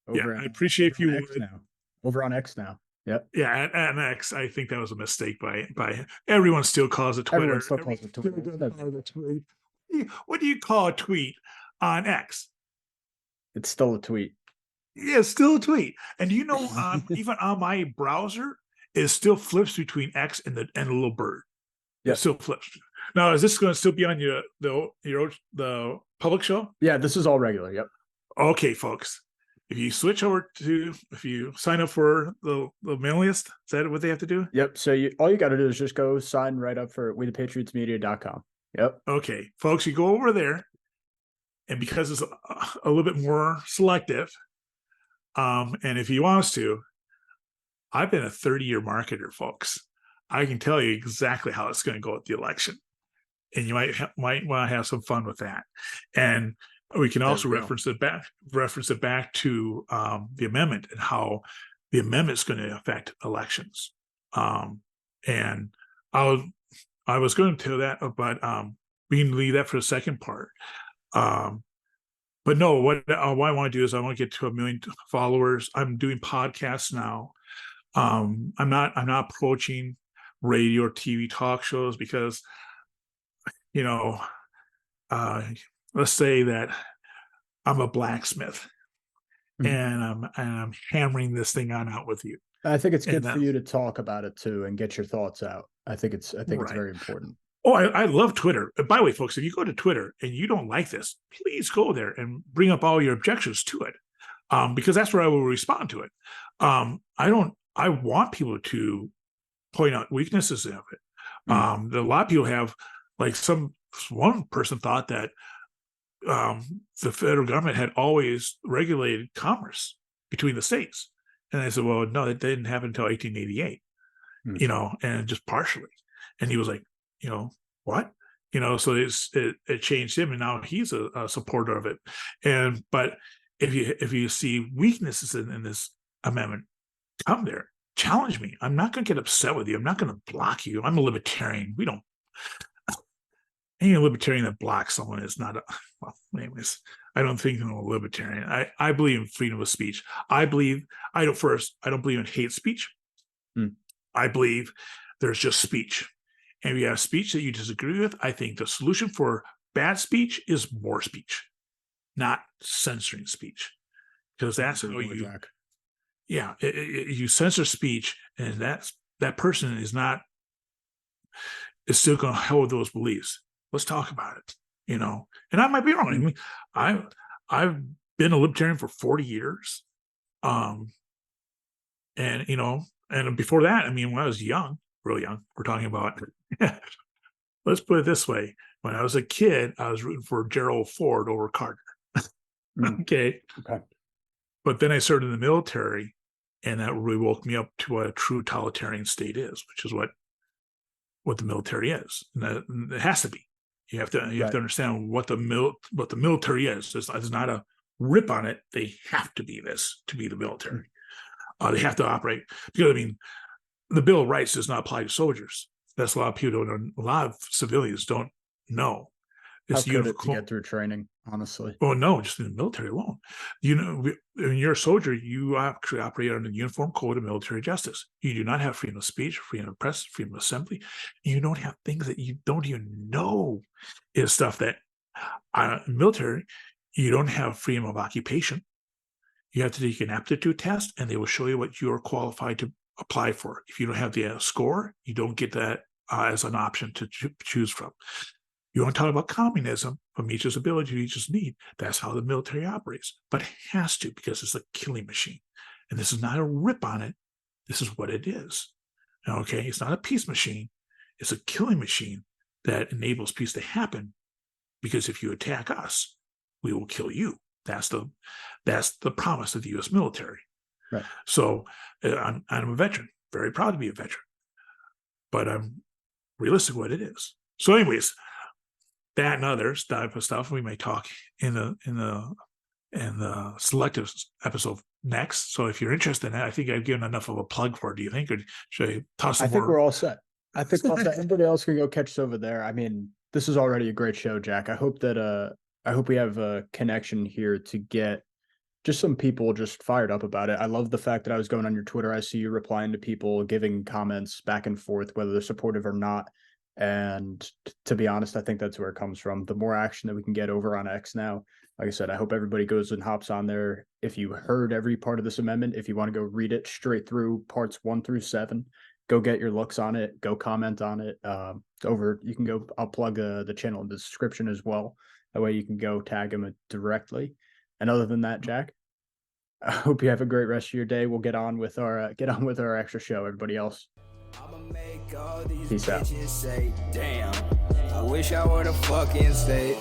I appreciate if you would. Over on X now. Yep. Yeah, and X. I think that was a mistake by everyone still calls it Twitter. Everyone still calls it Twitter. What do you call a tweet on X? It's still a tweet. Yeah, it's still a tweet. And do you know, even on my browser, it still flips between X and the little bird. Yeah, it still flips. Now, is this going to still be on the public show? Yeah, this is all regular. Yep. Okay, folks. If you sign up for the mailing list, is that what they have to do? Yep. So all you got to do is just go sign right up for WeThePatriotsMedia.com. Yep. Okay, folks, you go over there, and because it's a little bit more selective, and if he wants to, I've been a 30-year marketer, folks. I can tell you exactly how it's going to go at the election, and you might want to have some fun with that. And we can also reference it back to the amendment and how the amendment is going to affect elections. And I was going to tell that, but we can leave that for the second part. But no, what I want to do is I want to get to 1 million followers. I'm doing podcasts now. I'm not approaching radio or TV talk shows because, let's say that I'm a blacksmith and I'm hammering this thing out with you. I think it's good for you to talk about it too and get your thoughts out. I think it's very important. Oh, I love Twitter. By the way, folks, if you go to Twitter and you don't like this, please go there and bring up all your objections to it, because that's where I will respond to it. I want people to point out weaknesses of it. A lot of people have, like one person thought that the federal government had always regulated commerce between the states. And I said, well, no, that didn't happen until 1888, and just partially. And he was like, what? So it changed him, and now he's a supporter of it. But if you see weaknesses in this amendment, come there, challenge me. I'm not going to get upset with you. I'm not going to block you. I'm a libertarian. Any libertarian that blocks someone is not anyways, I don't think I'm a libertarian. I believe in freedom of speech. I don't believe in hate speech. I believe there's just speech. And if you have speech that you disagree with, I think the solution for bad speech is more speech, not censoring speech. Because that's how you censor speech, and that person is still going to hold those beliefs. Let's talk about it, And I might be wrong. I mean, I've been a libertarian for 40 years, and before that, I mean, when I was young, real young, we're talking about. Let's put it this way: when I was a kid, I was rooting for Gerald Ford over Carter. Okay. But then I served in the military, and that really woke me up to what a true totalitarian state is, which is what the military is, and it has to be. You have to understand what the military is. There's not a rip on it. They have to be this to be the military. They have to operate because the Bill of Rights does not apply to soldiers. That's a lot of people don't. A lot of civilians don't No. How It's could it to get through training, honestly? Oh no, just in the military alone. When you're a soldier, you actually operate under the uniform code of military justice. You do not have freedom of speech, freedom of press, freedom of assembly. You don't have things that you don't even know is stuff that military, you don't have freedom of occupation. You have to take an aptitude test, and they will show you what you are qualified to apply for. If you don't have the score, you don't get that as an option to choose from. You want to talk about communism, from each's ability to each's need. That's how the military operates. But it has to, because it's a killing machine. And this is not a rip on it. This is what it is. Okay? It's not a peace machine. It's a killing machine that enables peace to happen. Because if you attack us, we will kill you. That's the promise of the U.S. military. Right. So I'm a veteran, very proud to be a veteran. But I'm realistic what it is. So anyways, that and others type of stuff we may talk in the selective episode next. So if you're interested in that, I think I've given enough of a plug for it. Do you think, or should I toss some more? I think we're all set. I think all set. Everybody else can go catch us over there. I mean, this is already a great show, Jack. I hope we have a connection here to get just some people just fired up about it. I love the fact that I was going on your Twitter. I see you replying to people, giving comments back and forth, whether they're supportive or not. And to be honest, I think that's where it comes from. The more action that we can get over on X now, like I said, I hope everybody goes and hops on there. If you heard every part of this amendment, if you want to go read it straight through parts 1 through 7, go get your looks on it, go comment on it. You can go, I'll plug the channel in the description as well. That way you can go tag them directly. And other than that, Jack, I hope you have a great rest of your day. We'll get on with our extra show. Everybody else, I'ma make all these peace out. bitches say, damn, I wish I were the fucking state.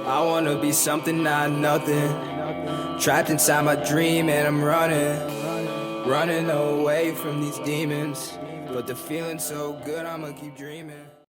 I wanna be something, not nothing. Trapped inside my dream and I'm running away from these demons. But the feeling's so good, I'ma keep dreaming.